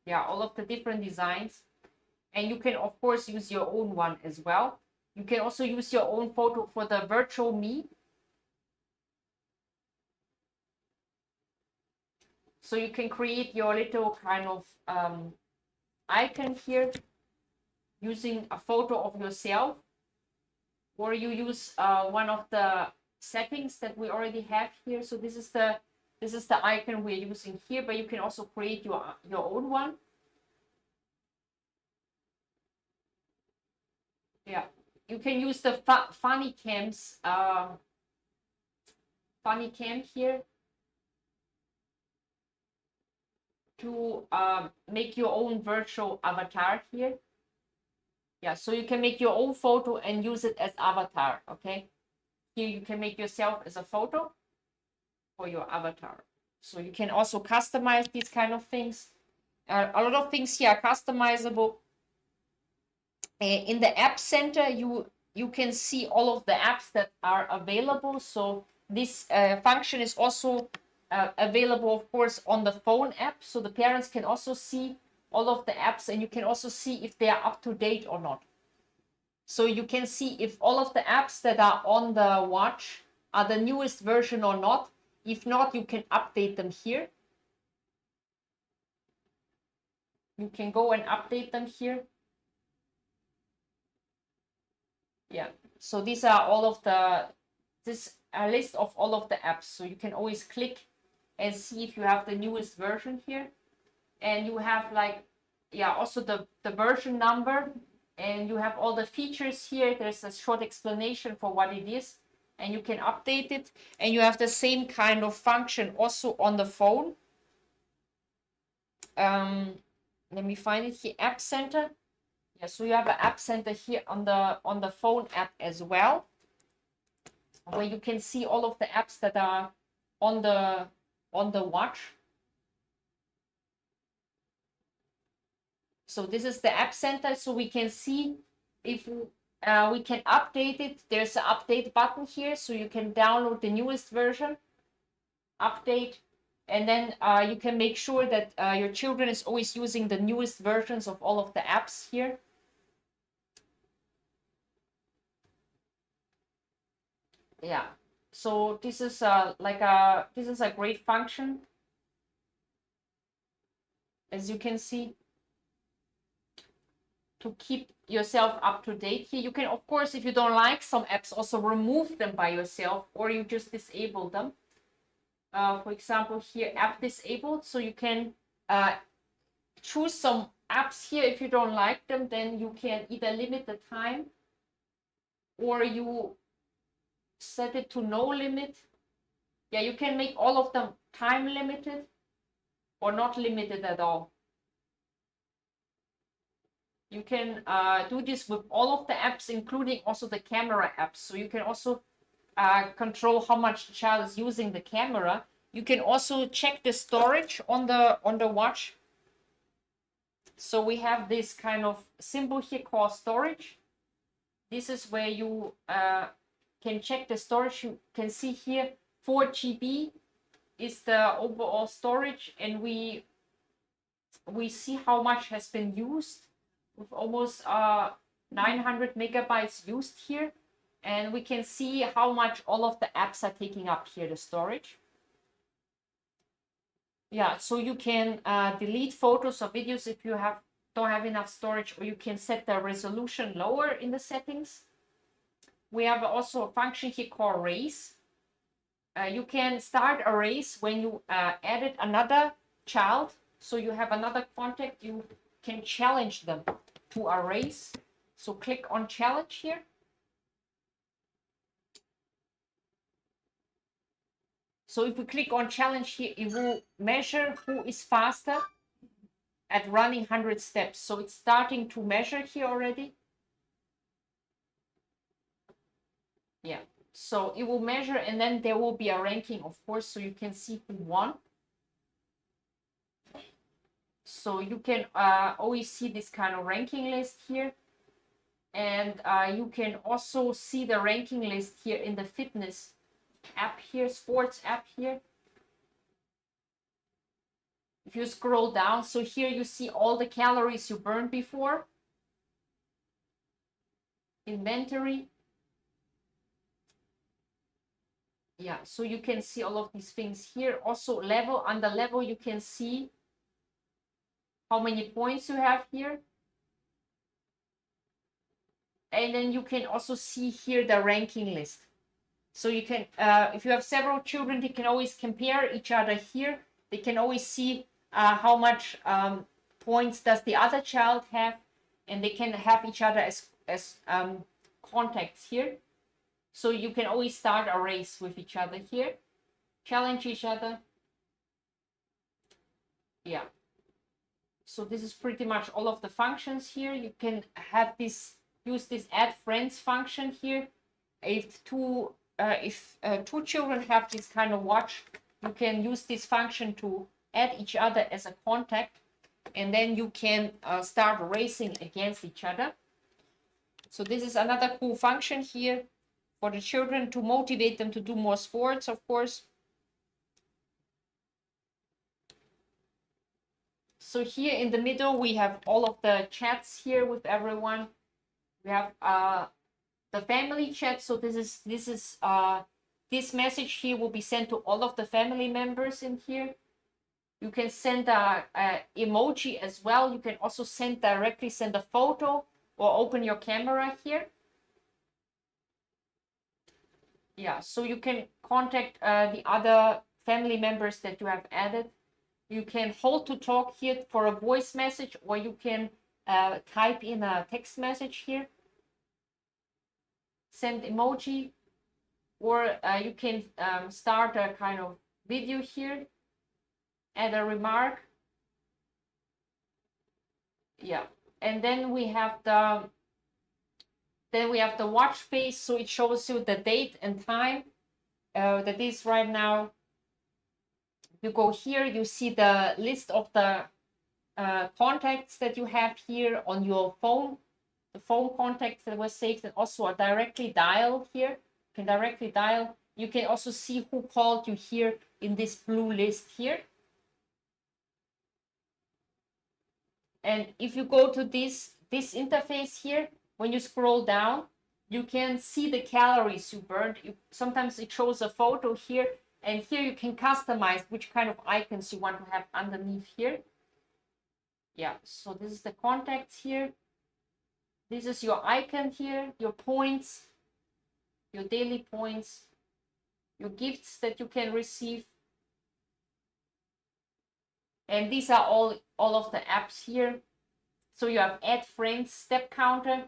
yeah, all of the different designs. And you can, of course, use your own one as well. You can also use your own photo for the virtual me. So you can create your little kind of icon here using a photo of yourself, or you use one of the settings that we already have here. So this is the icon we're using here, but you can also create your own one. Yeah, you can use the funny cam here to make your own virtual avatar here. Yeah, so you can make your own photo and use it as avatar. Okay, here you can make yourself as a photo for your avatar. So you can also customize these kind of things. A lot of things here are customizable. In the app center, you can see all of the apps that are available. So this function is also available, of course, on the phone app. So the parents can also see all of the apps, and you can also see if they are up to date or not. So you can see if all of the apps that are on the watch are the newest version or not. If not, you can update them here. You can go and update them here. Yeah, so these are all of this a list of all of the apps. So you can always click and see if you have the newest version here. And you have like, yeah, also the version number, and you have all the features here. There's a short explanation for what it is, and you can update it. And you have the same kind of function also on the phone. Let me find it here, App Center. Yeah, so you have an App Center here on the phone app as well, where you can see all of the apps that are on the watch. So this is the App Center, so we can see if we can update it. There's an update button here, so you can download the newest version, update, and then you can make sure that your children is always using the newest versions of all of the apps here. Yeah, so this is this is a great function, as you can see, to keep yourself up to date here. You can, of course, if you don't like some apps, also remove them by yourself, or you just disable them. For example, here, app disabled. So you can choose some apps here. If you don't like them, then you can either limit the time, or you set it to no limit. Yeah, you can make all of them time limited or not limited at all. You can do this with all of the apps, including also the camera apps. So you can also control how much the child is using the camera. You can also check the storage on the watch. So we have this kind of symbol here called storage. This is where you can check the storage. You can see here 4 GB is the overall storage, and we see how much has been used, with almost 900 megabytes used here, and we can see how much all of the apps are taking up here, the storage. Yeah, so you can delete photos or videos if you don't have enough storage, or you can set the resolution lower in the settings. We have also a function here called race. You can start a race when you added another child. So you have another contact, you can challenge them to a race. So click on challenge here. So if we click on challenge here, it will measure who is faster at running 100 steps. So it's starting to measure here already. Yeah, so it will measure, and then there will be a ranking, of course, so you can see who won. So you can always see this kind of ranking list here. And you can also see the ranking list here in the fitness app here, sports app here. If you scroll down, so here you see all the calories you burned before. Inventory. Yeah, so you can see all of these things here. Also level, under level you can see how many points you have here. And then you can also see here the ranking list. So you can, if you have several children, they can always compare each other here. They can always see how much points does the other child have, and they can have each other as contacts here. So you can always start a race with each other here, challenge each other. Yeah. So this is pretty much all of the functions here. You can have this, use this add friends function here. If two children have this kind of watch, you can use this function to add each other as a contact, and then you can start racing against each other. So this is another cool function here for the children, to motivate them to do more sports, of course. So here in the middle, we have all of the chats here with everyone. We have the family chat. So this message here will be sent to all of the family members in here. You can send a emoji as well. You can also directly send a photo or open your camera here. Yeah, so you can contact the other family members that you have added. You can hold to talk here for a voice message, or you can type in a text message here. Send emoji, or you can start a kind of video here. Add a remark. Yeah, and then we have the watch face, so it shows you the date and time that is right now. You go here, you see the list of the contacts that you have here on your phone, the phone contacts that were saved, and also are directly dialed here. You can directly dial. You can also see who called you here in this blue list here. And if you go to this interface here, when you scroll down, you can see the calories you burned. Sometimes it shows a photo here, and here you can customize which kind of icons you want to have underneath here. Yeah, so this is the contacts here. This is your icon here, your points, your daily points, your gifts that you can receive. And these are all of the apps here. So you have add friends, step counter.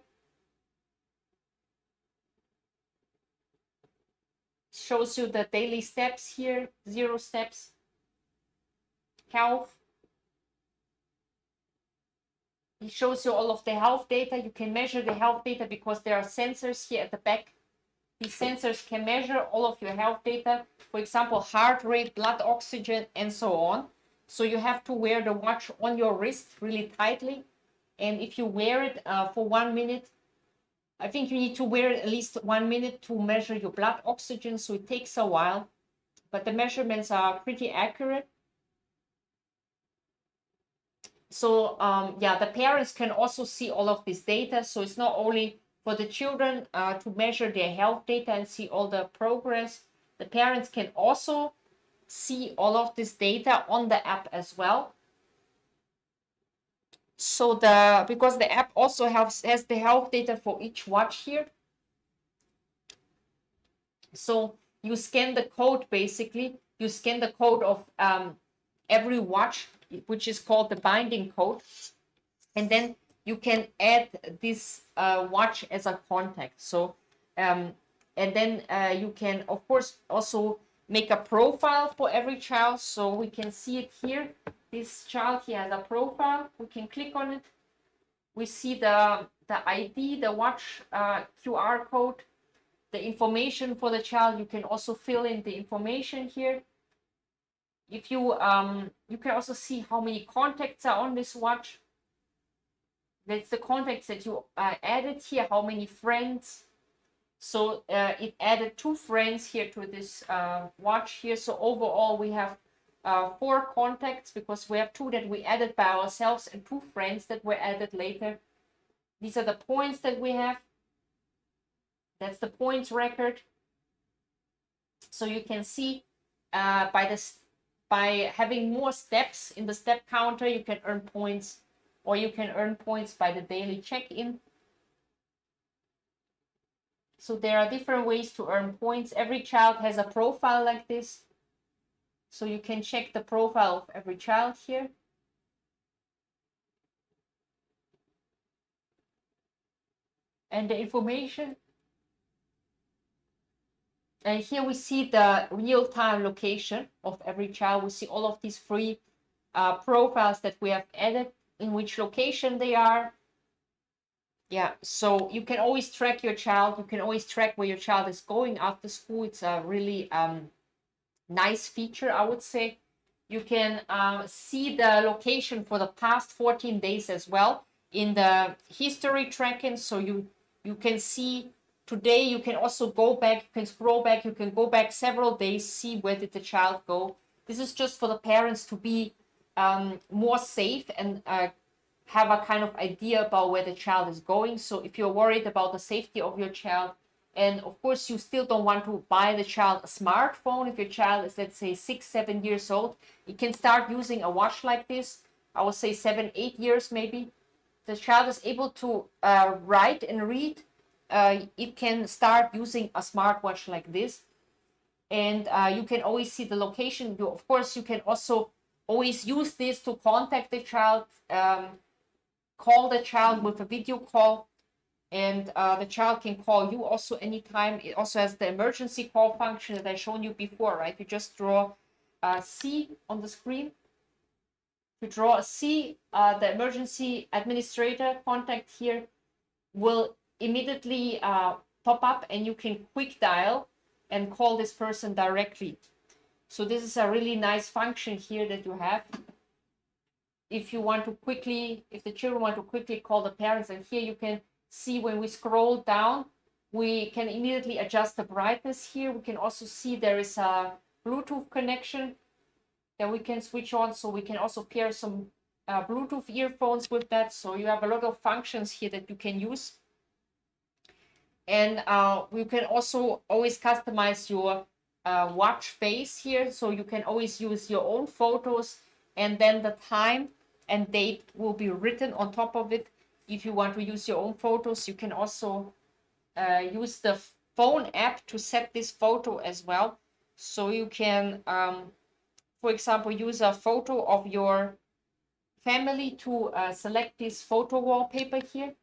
Shows you the daily steps here, 0 steps. Health. It shows you all of the health data. You can measure the health data because there are sensors here at the back. These sensors can measure all of your health data. For example, heart rate, blood oxygen, and so on. So you have to wear the watch on your wrist really tightly. And if you wear it for 1 minute, I think you need to wear it at least 1 minute to measure your blood oxygen. So it takes a while, but the measurements are pretty accurate. So yeah, the parents can also see all of this data. So it's not only for the children to measure their health data and see all the progress. The parents can also see all of this data on the app as well. So because the app also has the health data for each watch here. So you scan the code, basically. You scan the code of every watch, which is called the binding code. And then you can add this watch as a contact. So, and then you can, of course, also make a profile for every child. So we can see it here. This child here has a profile. We can click on it. We see the ID, the watch QR code, the information for the child. You can also fill in the information here. If you you can also see how many contacts are on this watch. That's the contacts that you added here, how many friends. So it added 2 friends here to this watch here. So overall we have 4 contacts because we have 2 that we added by ourselves and 2 friends that were added later. These are the points that we have. That's the points record. So you can see by having more steps in the step counter, you can earn points, or you can earn points by the daily check-in. So there are different ways to earn points. Every child has a profile like this. So you can check the profile of every child here. And the information. And here we see the real-time location of every child. We see all of these free profiles that we have added, in which location they are. Yeah, so you can always track your child. You can always track where your child is going after school. It's a really nice feature, I would say. You can see the location for the past 14 days as well in the history tracking. So you can see today. You can also go back, you can scroll back, you can go back several days, see where did the child go. This is just for the parents to be more safe and have a kind of idea about where the child is going. So if you're worried about the safety of your child, And of course, you still don't want to buy the child a smartphone. If your child is, let's say, 6, 7 years old, you can start using a watch like this. I would say 7, 8 years maybe. The child is able to write and read. It can start using a smartwatch like this. And you can always see the location. Of course, you can also always use this to contact the child, call the child with a video call, and the child can call you also anytime. It also has the emergency call function that I shown you before, right? You just draw a C on the screen. To draw a C, the emergency administrator contact here will immediately pop up, and you can quick dial and call this person directly. So this is a really nice function here that you have. If you want to quickly, if the children want to quickly call the parents, and here you can see when we scroll down, we can immediately adjust the brightness here. We can also see there is a Bluetooth connection that we can switch on. So we can also pair some Bluetooth earphones with that. So you have a lot of functions here that you can use. And we can also always customize your watch face here. So you can always use your own photos, and then the time and date will be written on top of it. If you want to use your own photos, you can also use the phone app to set this photo as well. So you can, for example, use a photo of your family to select this photo wallpaper here.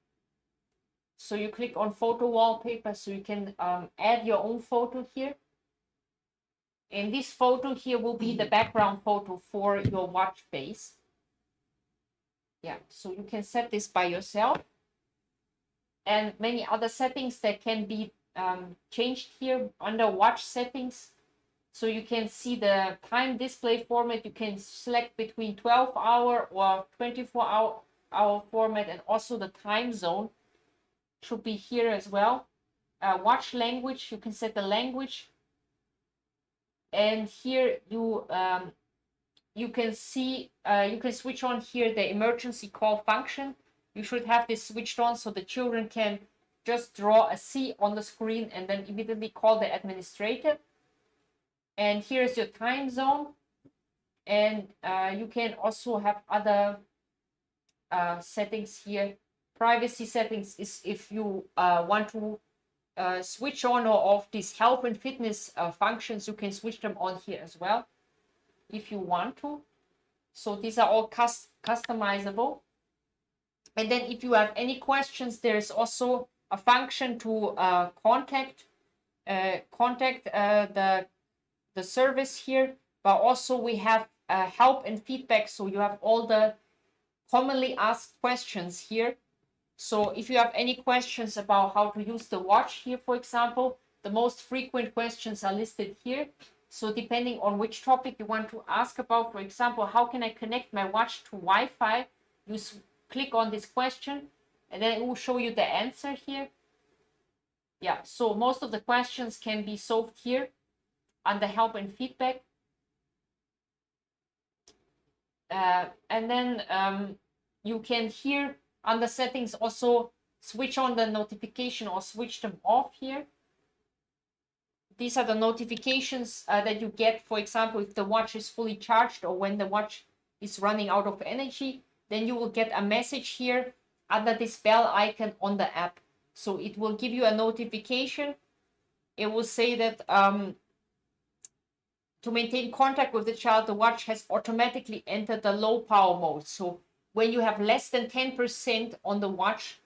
So you click on photo wallpaper, so you can add your own photo here. And this photo here will be the background photo for your watch face. Yeah, so you can set this by yourself. And many other settings that can be changed here under watch settings. So you can see the time display format. You can select between 12-hour or 24-hour format, and also the time zone should be here as well. Watch language, you can set the language. And here you can see, you can switch on here the emergency call function. You should have this switched on so the children can just draw a C on the screen and then immediately call the administrator. And here's your time zone. And you can also have other settings here. Privacy settings is if you want to switch on or off these health and fitness functions, you can switch them on here as well if you want to. So these are all customizable. And then if you have any questions, there's also a function to contact the service here. But also we have help and feedback. So you have all the commonly asked questions here. So if you have any questions about how to use the watch here, for example, the most frequent questions are listed here. So depending on which topic you want to ask about, for example, how can I connect my watch to Wi-Fi? You click on this question, and then it will show you the answer here. Yeah, so most of the questions can be solved here under help and feedback. And then you can here under settings also switch on the notification or switch them off here. These are the notifications that you get, for example, if the watch is fully charged or when the watch is running out of energy, then you will get a message here under this bell icon on the app. So it will give you a notification. It will say that to maintain contact with the child, the watch has automatically entered the low power mode. So when you have less than 10% on the watch,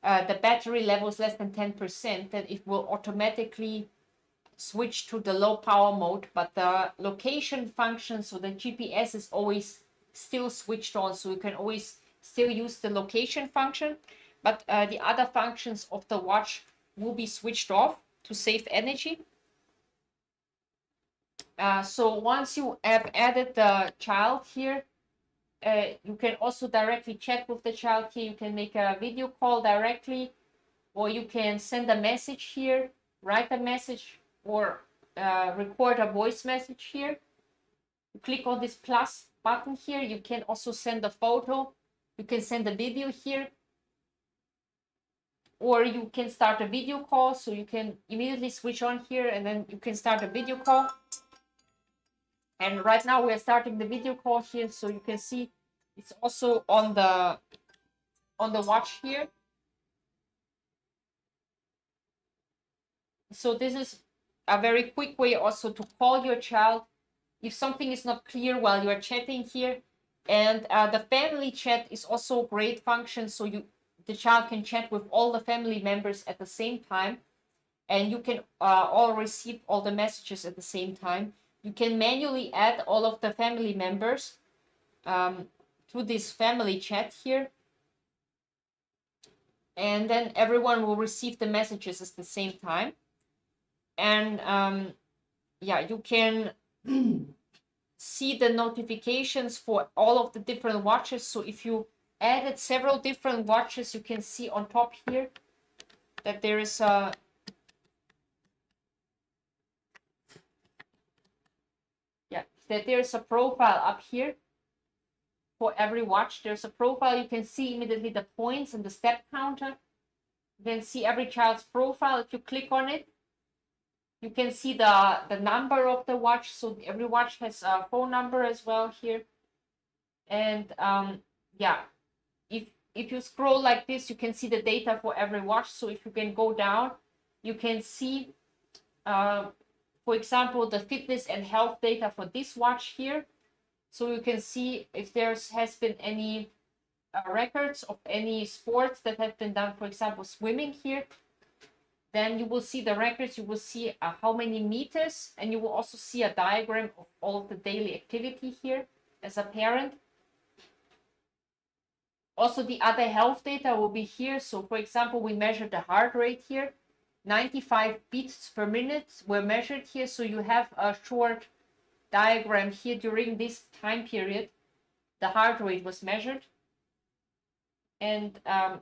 the battery level is less than 10%, then it will automatically switch to the low power mode. But the location function, so the GPS is always still switched on. So you can always still use the location function. But the other functions of the watch will be switched off to save energy. So once you have added the child here, you can also directly chat with the child here. You can make a video call directly, or you can send a message here, write a message, or record a voice message here. You click on this plus button here. You can also send a photo. You can send a video here. or you can start a video call. So you can immediately switch on here and then you can start a video call. And right now we are starting the video call here, so you can see it's also on the watch here. So this is a very quick way also to call your child if something is not clear while you are chatting here. And the family chat is also a great function, so the child can chat with all the family members at the same time, and you can all receive all the messages at the same time. You can manually add all of the family members to this family chat here, and then everyone will receive the messages at the same time. And yeah, you can see the notifications for all of the different watches. So if you added several different watches, you can see on top here that there is a profile up here for every watch. There's a profile. You can see immediately the points and the step counter. You can see every child's profile. If you click on it, you can see the number of the watch. So every watch has a phone number as well here. And yeah, if you scroll like this, you can see the data for every watch. So if you can go down, you can see, for example, the fitness and health data for this watch here. So you can see if there has been any records of any sports that have been done, for example, swimming here. Then you will see the records, you will see how many meters, and you will also see a diagram of all of the daily activity here as a parent. Also, the other health data will be here. So, for example, we measured the heart rate here. 95 beats per minute were measured here. So you have a short diagram here during this time period. The heart rate was measured. And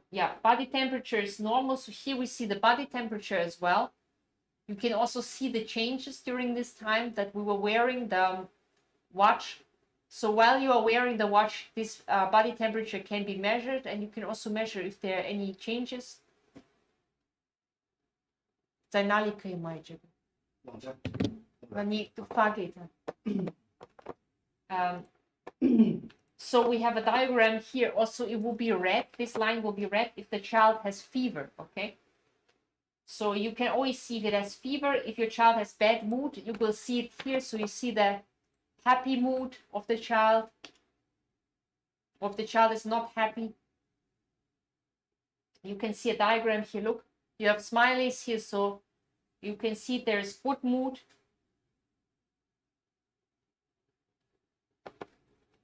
yeah, body temperature is normal. So here we see the body temperature as well. You can also see the changes during this time that we were wearing the watch. So while you are wearing the watch, this body temperature can be measured, and you can also measure if there are any changes. So we have a diagram here. Also, it will be red. This line will be red if the child has fever, okay? So you can always see if it has fever. If your child has bad mood, you will see it here. So you see the happy mood of the child, or if the child is not happy. You can see a diagram here. Look, you have smileys here, so you can see there's good mood.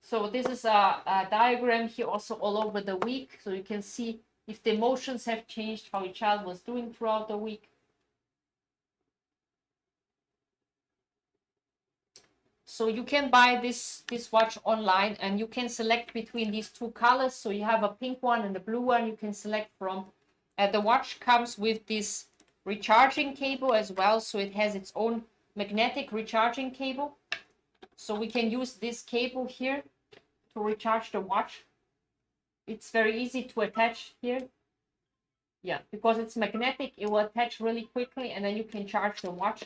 So this is a diagram here also all over the week. So you can see if the emotions have changed, how your child was doing throughout the week. So you can buy this watch online, and you can select between these two colors. So you have a pink one and a blue one you can select from. The watch comes with this recharging cable as well. So it has its own magnetic recharging cable. So we can use this cable here to recharge the watch. It's very easy to attach here. Yeah, because it's magnetic, it will attach really quickly, and then you can charge the watch.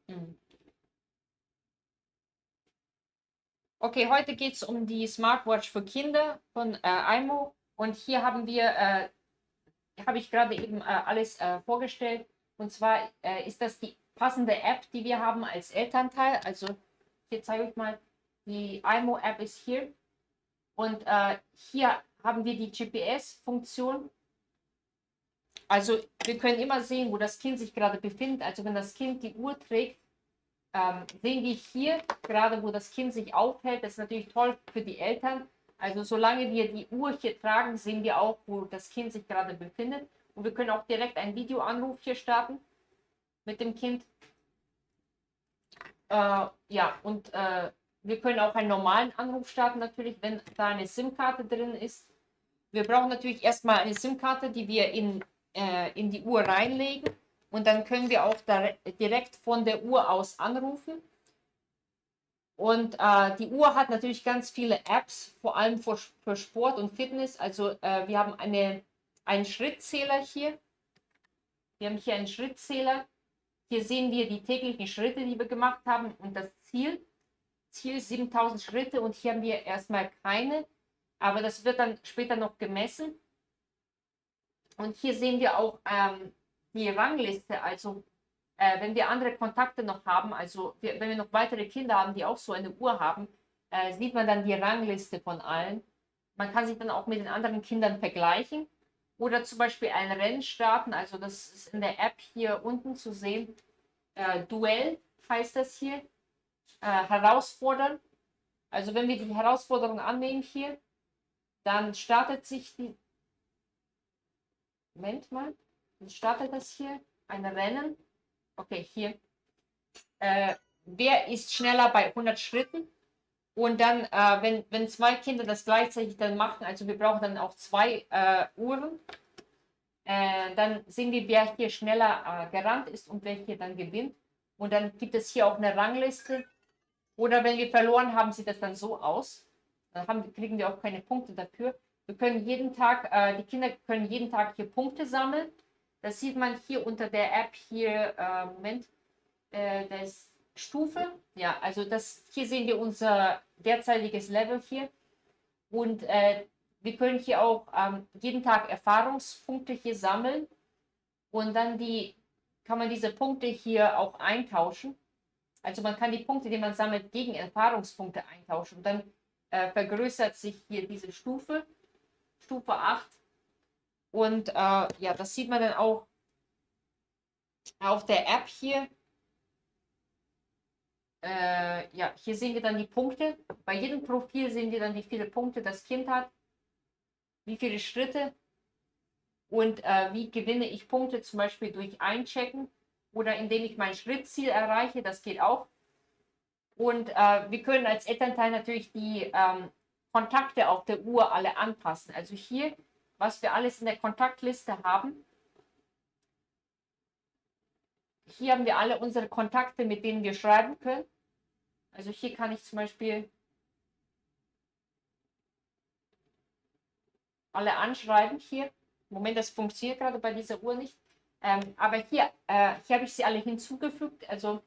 Mhm. Okay, heute geht es um die Smartwatch für Kinder von imoo. Und hier habe ich gerade eben alles vorgestellt. Und zwar ist das die passende App, die wir haben als Elternteil. Also hier zeige ich mal, die imoo-App ist hier. Und hier haben wir die GPS-Funktion. Also wir können immer sehen, wo das Kind sich gerade befindet. Also wenn das Kind die Uhr trägt, sehen wir hier gerade, wo das Kind sich aufhält. Das ist natürlich toll für die Eltern. Also solange wir die Uhr hier tragen, sehen wir auch, wo das Kind sich gerade befindet. Und wir können auch direkt einen Videoanruf hier starten mit dem Kind. Ja, und wir können auch einen normalen Anruf starten, natürlich, wenn da eine SIM-Karte drin ist. Wir brauchen natürlich erstmal eine SIM-Karte, die wir in die Uhr reinlegen. Und dann können wir auch direkt von der Uhr aus anrufen. Und die Uhr hat natürlich ganz viele Apps, vor allem für Sport und Fitness. Also wir haben einen Schrittzähler hier. Wir haben hier einen Schrittzähler. Hier sehen wir die täglichen Schritte, die wir gemacht haben und das Ziel. Ziel ist 7000 Schritte und hier haben wir erstmal keine, aber das wird dann später noch gemessen. Und hier sehen wir auch die Rangliste, also wenn wir andere Kontakte noch haben, also wenn wir noch weitere Kinder haben, die auch so eine Uhr haben, sieht man dann die Rangliste von allen. Man kann sich dann auch mit den anderen Kindern vergleichen oder zum Beispiel ein Rennen starten, also das ist in der App hier unten zu sehen. Duell heißt das hier, herausfordern. Also wenn wir die Herausforderung annehmen hier, dann startet sich die, Moment mal, dann startet das hier, ein Rennen. Okay, hier. Wer ist schneller bei 100 Schritten? Und dann, wenn zwei Kinder das gleichzeitig dann machen, also wir brauchen dann auch zwei Uhren, dann sehen wir, wer hier schneller gerannt ist und wer hier dann gewinnt. Und dann gibt es hier auch eine Rangliste. Oder wenn wir verloren haben, sieht das dann so aus. Dann kriegen wir auch keine Punkte dafür. Wir können jeden Tag, die Kinder können jeden Tag hier Punkte sammeln. Das sieht man hier unter der App hier, Moment, das Stufe. Ja, also hier sehen wir unser derzeitiges Level hier. Und wir können hier auch jeden Tag Erfahrungspunkte hier sammeln. Und dann kann man diese Punkte hier auch eintauschen. Also man kann die Punkte, die man sammelt, gegen Erfahrungspunkte eintauschen. Und dann vergrößert sich hier diese Stufe, Stufe 8. Und ja, das sieht man dann auch auf der App hier. Ja, hier sehen wir dann die Punkte. Bei jedem Profil sehen wir dann, wie viele Punkte das Kind hat, wie viele Schritte und wie gewinne ich Punkte, zum Beispiel durch Einchecken oder indem ich mein Schrittziel erreiche. Das geht auch. Und wir können als Elternteil natürlich die Kontakte auf der Uhr alle anpassen. Also hier, was wir alles in der Kontaktliste haben. Hier haben wir alle unsere Kontakte, mit denen wir schreiben können. Also hier kann ich zum Beispiel alle anschreiben. Hier, Moment, das funktioniert gerade bei dieser Uhr nicht. Aber hier habe ich sie alle hinzugefügt. Also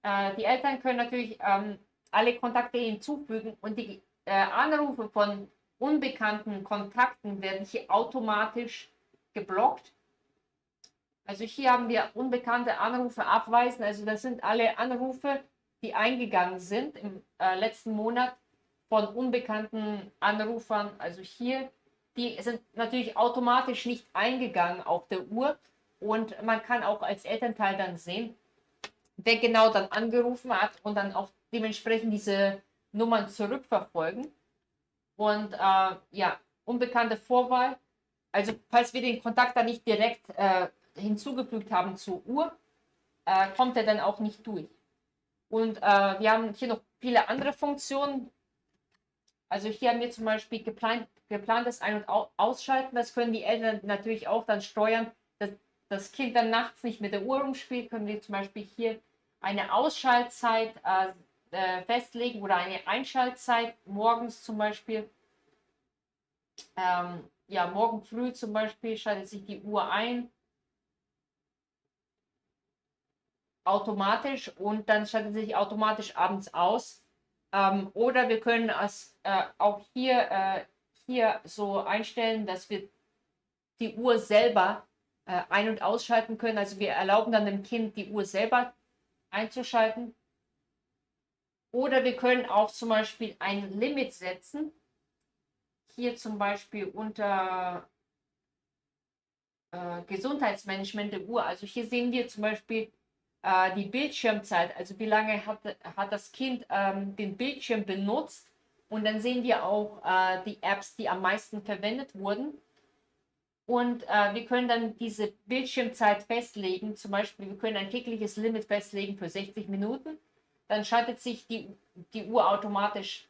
die Eltern können natürlich alle Kontakte hinzufügen und die Anrufe von unbekannten Kontakten werden hier automatisch geblockt. Also hier haben wir unbekannte Anrufe abweisen. Also das sind alle Anrufe, die eingegangen sind im letzten Monat von unbekannten Anrufern. Also hier, die sind natürlich automatisch nicht eingegangen auf der Uhr. Und man kann auch als Elternteil dann sehen, wer genau dann angerufen hat und dann auch dementsprechend diese Nummern zurückverfolgen. Und ja, unbekannte Vorwahl. Also falls wir den Kontakt dann nicht direkt hinzugefügt haben zur Uhr, kommt er dann auch nicht durch. Und wir haben hier noch viele andere Funktionen. Also hier haben wir zum Beispiel geplantes Ein- und Ausschalten. Das können die Eltern natürlich auch dann steuern, dass das Kind dann nachts nicht mit der Uhr rumspielt. Können wir zum Beispiel hier eine Ausschaltzeit festlegen oder eine Einschaltzeit morgens zum Beispiel. Ja, morgen früh zum Beispiel schaltet sich die Uhr ein. automatisch und dann schaltet sich automatisch abends aus. Oder wir können es auch hier so einstellen, dass wir die Uhr selber ein- und ausschalten können. Also wir erlauben dann dem Kind, die Uhr selber einzuschalten. Oder wir können auch zum Beispiel ein Limit setzen. Hier zum Beispiel unter Gesundheitsmanagement der Uhr. Also hier sehen wir zum Beispiel die Bildschirmzeit, also wie lange hat das Kind den Bildschirm benutzt. Und dann sehen wir auch die Apps, die am meisten verwendet wurden. Und wir können dann diese Bildschirmzeit festlegen. Zum Beispiel, wir können ein tägliches Limit festlegen für 60 Minuten. Dann schaltet sich die Uhr automatisch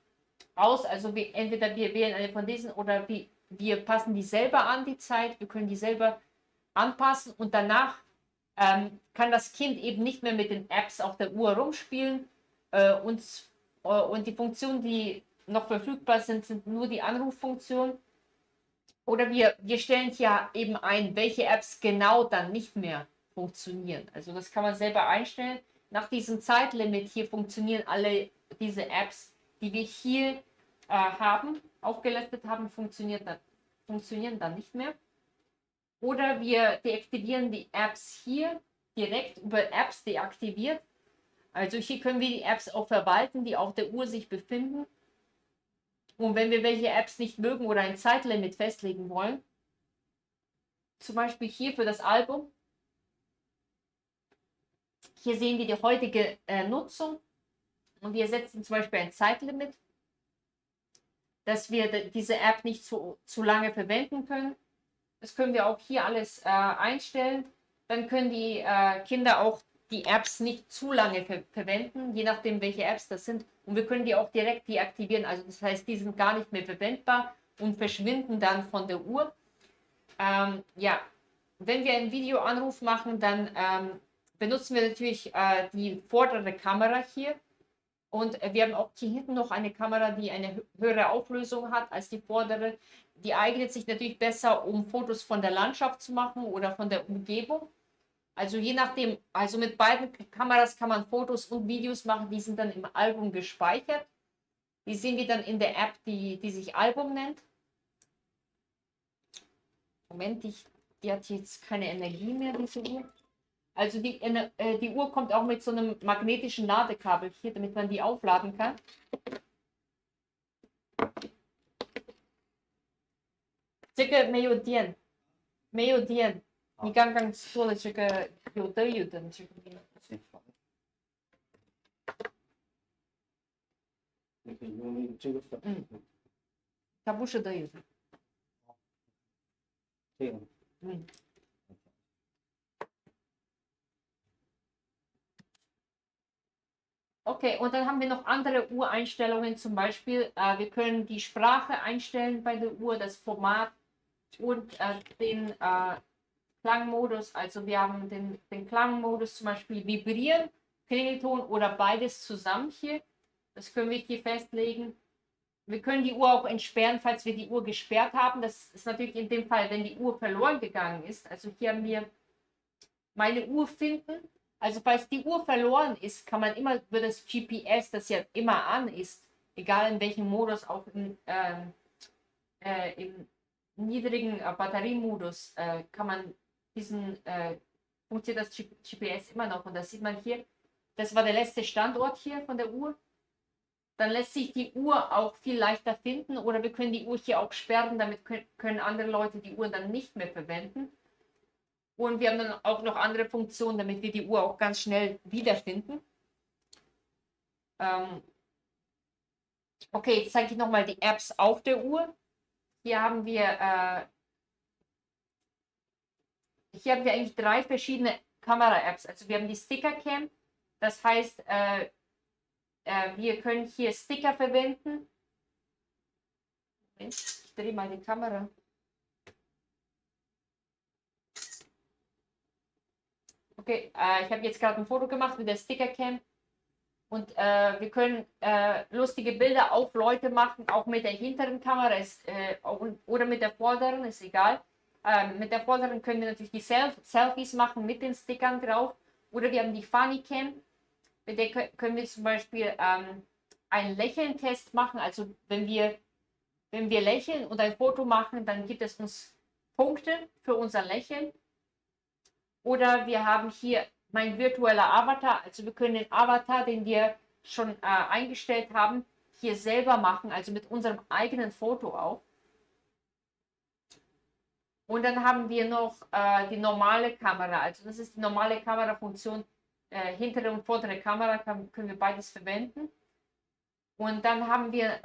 aus. Also entweder wir wählen eine von diesen oder wir passen die selber an, die Zeit. Wir können die selber anpassen und danach kann das Kind eben nicht mehr mit den Apps auf der Uhr rumspielen. Und die Funktionen, die noch verfügbar sind, sind nur die Anruffunktion. Oder wir stellen hier eben ein, welche Apps genau dann nicht mehr funktionieren. Also das kann man selber einstellen. Nach diesem Zeitlimit hier funktionieren alle diese Apps, die wir hier aufgelistet haben, funktionieren dann nicht mehr. Oder wir deaktivieren die Apps hier direkt über Apps deaktiviert. Also hier können wir die Apps auch verwalten, die auf der Uhr sich befinden. Und wenn wir welche Apps nicht mögen oder ein Zeitlimit festlegen wollen, zum Beispiel hier für das Album, hier sehen wir die heutige Nutzung und wir setzen zum Beispiel ein Zeitlimit, dass wir diese App nicht zu lange verwenden können. Das können wir auch hier alles einstellen. Dann können die Kinder auch die Apps nicht zu lange verwenden, je nachdem, welche Apps das sind. Und wir können die auch direkt deaktivieren. Also das heißt, die sind gar nicht mehr verwendbar und verschwinden dann von der Uhr. Ja, wenn wir einen Videoanruf machen, dann benutzen wir natürlich die vordere Kamera hier. Und wir haben auch hier hinten noch eine Kamera, die eine höhere Auflösung hat als die vordere. Die eignet sich natürlich besser, um Fotos von der Landschaft zu machen oder von der Umgebung. Also je nachdem, also mit beiden Kameras kann man Fotos und Videos machen, die sind dann im Album gespeichert. Die sehen wir dann in der App, die sich Album nennt. Moment, die hat jetzt keine Energie mehr, diese Uhr. Also die Uhr kommt auch mit so einem magnetischen Ladekabel hier, damit man die aufladen kann. Circa Melodien. Melodien. 你刚刚说的这个有的这个你可以用这个粉，它不是的有的。这个，Okay, und dann haben wir noch andere Ureinstellungen, zum Beispiel, wir können die Sprache einstellen bei der Uhr, das Format und den Klangmodus. Also wir haben den Klangmodus zum Beispiel Vibrieren, Klingelton oder beides zusammen hier. Das können wir hier festlegen. Wir können die Uhr auch entsperren, falls wir die Uhr gesperrt haben. Das ist natürlich in dem Fall, wenn die Uhr verloren gegangen ist. Also hier haben wir meine Uhr finden. Also falls die Uhr verloren ist, kann man immer über das GPS, das ja immer an ist, egal in welchem Modus, auch im niedrigen Batteriemodus, kann man funktioniert das GPS immer noch. Und das sieht man hier. Das war der letzte Standort hier von der Uhr. Dann lässt sich die Uhr auch viel leichter finden oder wir können die Uhr hier auch sperren, damit können andere Leute die Uhr dann nicht mehr verwenden. Und wir haben dann auch noch andere Funktionen, damit wir die Uhr auch ganz schnell wiederfinden. Okay, jetzt zeige ich nochmal die Apps auf der Uhr. Hier haben wir eigentlich 3 verschiedene Kamera-Apps. Also wir haben die Sticker-Cam, das heißt, wir können hier Sticker verwenden. Ich drehe mal die Kamera. Okay, ich habe jetzt gerade ein Foto gemacht mit der Sticker-Cam und wir können lustige Bilder auf Leute machen, auch mit der hinteren Kamera oder mit der vorderen, ist egal. Mit der vorderen können wir natürlich die Selfies machen mit den Stickern drauf Oder wir haben die Funny Cam, mit der können wir zum Beispiel einen Lächeln-Test machen. Also wenn wir lächeln und ein Foto machen, dann gibt es uns Punkte für unser Lächeln. Oder wir haben hier mein virtueller Avatar. Also wir können den Avatar, den wir schon eingestellt haben, hier selber machen, also mit unserem eigenen Foto auch. Und dann haben wir noch die normale Kamera. Also das ist die normale Kamerafunktion. Hintere und vordere Kamera können wir beides verwenden. Und dann haben wir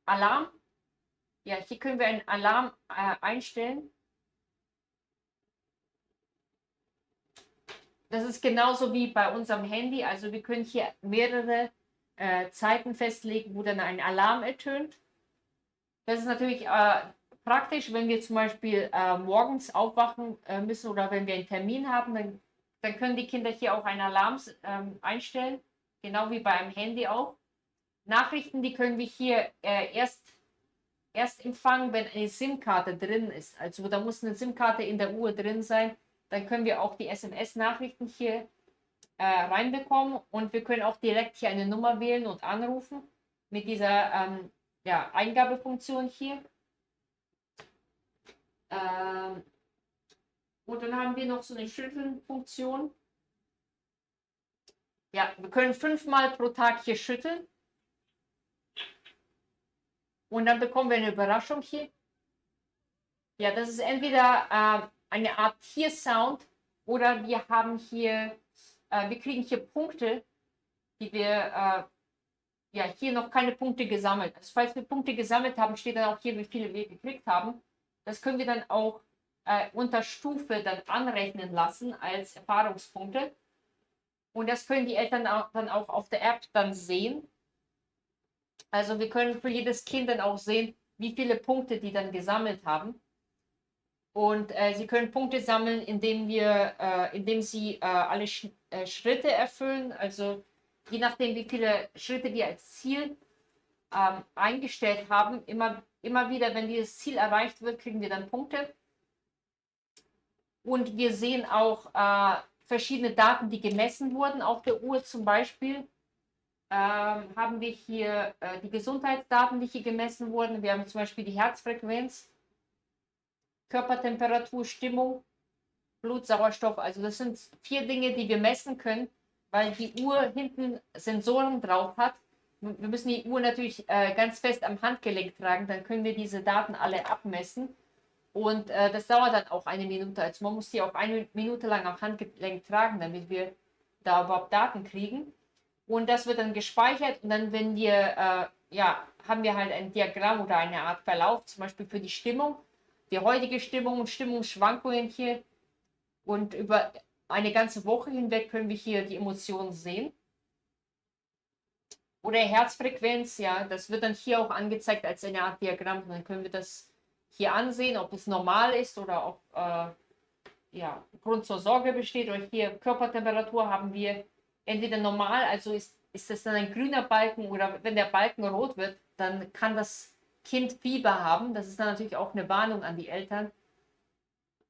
Alarm. Ja, hier können wir einen Alarm einstellen. Das ist genauso wie bei unserem Handy. Also wir können hier mehrere Zeiten festlegen, wo dann ein Alarm ertönt. Das ist natürlich praktisch, wenn wir zum Beispiel morgens aufwachen müssen oder wenn wir einen Termin haben, dann können die Kinder hier auch einen Alarm einstellen, genau wie bei einem Handy auch. Nachrichten, die können wir hier erst empfangen, wenn eine SIM-Karte drin ist. Also da muss eine SIM-Karte in der Uhr drin sein. Dann können wir auch die SMS-Nachrichten hier reinbekommen und wir können auch direkt hier eine Nummer wählen und anrufen mit dieser Eingabefunktion hier. Und dann haben wir noch so eine Schütteln-Funktion. Ja, wir können 5-mal pro Tag hier schütteln. Und dann bekommen wir eine Überraschung hier. Ja, das ist entweder eine Art Tiersound oder wir haben hier, wir kriegen hier Punkte, die wir hier noch keine Punkte gesammelt. Also falls wir Punkte gesammelt haben, steht dann auch hier, wie viele wir gekriegt haben. Das können wir dann auch unter Stufe dann anrechnen lassen als Erfahrungspunkte. Und das können die Eltern dann auch auf der App dann sehen. Also wir können für jedes Kind dann auch sehen, wie viele Punkte die dann gesammelt haben. Und sie können Punkte sammeln, indem sie alle Schritte erfüllen. Also je nachdem, wie viele Schritte wir als Ziel eingestellt haben, immer wieder, wenn dieses Ziel erreicht wird, kriegen wir dann Punkte. Und wir sehen auch verschiedene Daten, die gemessen wurden. Auf der Uhr zum Beispiel haben wir hier die Gesundheitsdaten, die hier gemessen wurden. Wir haben zum Beispiel die Herzfrequenz, Körpertemperatur, Stimmung, Blutsauerstoff. Also das sind 4 Dinge, die wir messen können, weil die Uhr hinten Sensoren drauf hat. Wir müssen die Uhr natürlich ganz fest am Handgelenk tragen, dann können wir diese Daten alle abmessen. Und das dauert dann auch 1 Minute. Also man muss die auch 1 Minute lang am Handgelenk tragen, damit wir da überhaupt Daten kriegen. Und das wird dann gespeichert und dann, wenn wir, haben wir halt ein Diagramm oder eine Art Verlauf, zum Beispiel für die Stimmung, die heutige Stimmung und Stimmungsschwankungen hier. Und über eine ganze Woche hinweg können wir hier die Emotionen sehen. Oder Herzfrequenz, ja, das wird dann hier auch angezeigt als eine Art Diagramm. Und dann können wir das hier ansehen, ob es normal ist oder ob Grund zur Sorge besteht. Oder hier Körpertemperatur haben wir entweder normal, also ist das dann ein grüner Balken, oder wenn der Balken rot wird, dann kann das Kind Fieber haben. Das ist dann natürlich auch eine Warnung an die Eltern.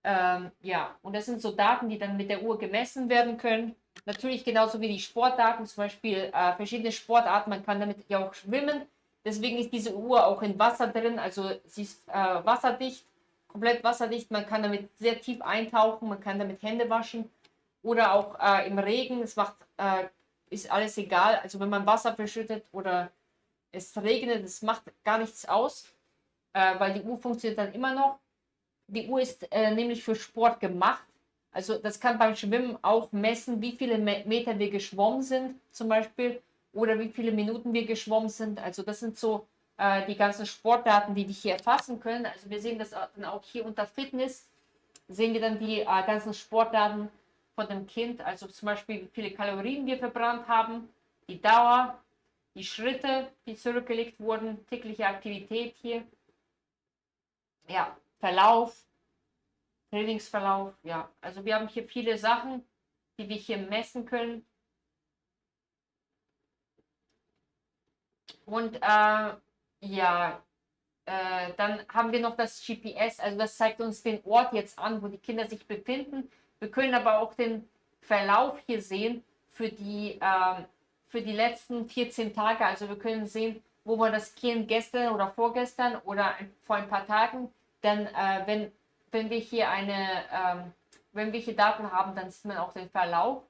Und das sind so Daten, die dann mit der Uhr gemessen werden können. Natürlich genauso wie die Sportdaten, zum Beispiel verschiedene Sportarten, man kann damit ja auch schwimmen. Deswegen ist diese Uhr auch in Wasser drin, also sie ist wasserdicht, komplett wasserdicht. Man kann damit sehr tief eintauchen, man kann damit Hände waschen oder auch im Regen. Es ist alles egal. Also wenn man Wasser verschüttet oder es regnet, das macht gar nichts aus, weil die Uhr funktioniert dann immer noch. Die Uhr ist nämlich für Sport gemacht. Also das kann beim Schwimmen auch messen, wie viele Meter wir geschwommen sind zum Beispiel oder wie viele Minuten wir geschwommen sind. Also das sind so die ganzen Sportdaten, die wir hier erfassen können. Also wir sehen das dann auch hier unter Fitness, sehen wir dann die ganzen Sportdaten von dem Kind. Also zum Beispiel, wie viele Kalorien wir verbrannt haben, die Dauer, die Schritte, die zurückgelegt wurden, tägliche Aktivität hier. Ja, Verlauf, Trainingsverlauf, ja. Also wir haben hier viele Sachen, die wir hier messen können. Und dann haben wir noch das GPS, also das zeigt uns den Ort jetzt an, wo die Kinder sich befinden, Wir können aber auch den Verlauf hier sehen für die letzten 14 Tage. Also wir können sehen, wo war das Kind gestern oder vorgestern oder vor ein paar Tagen. Denn wenn wir hier wenn wir hier Daten haben, dann sieht man auch den Verlauf.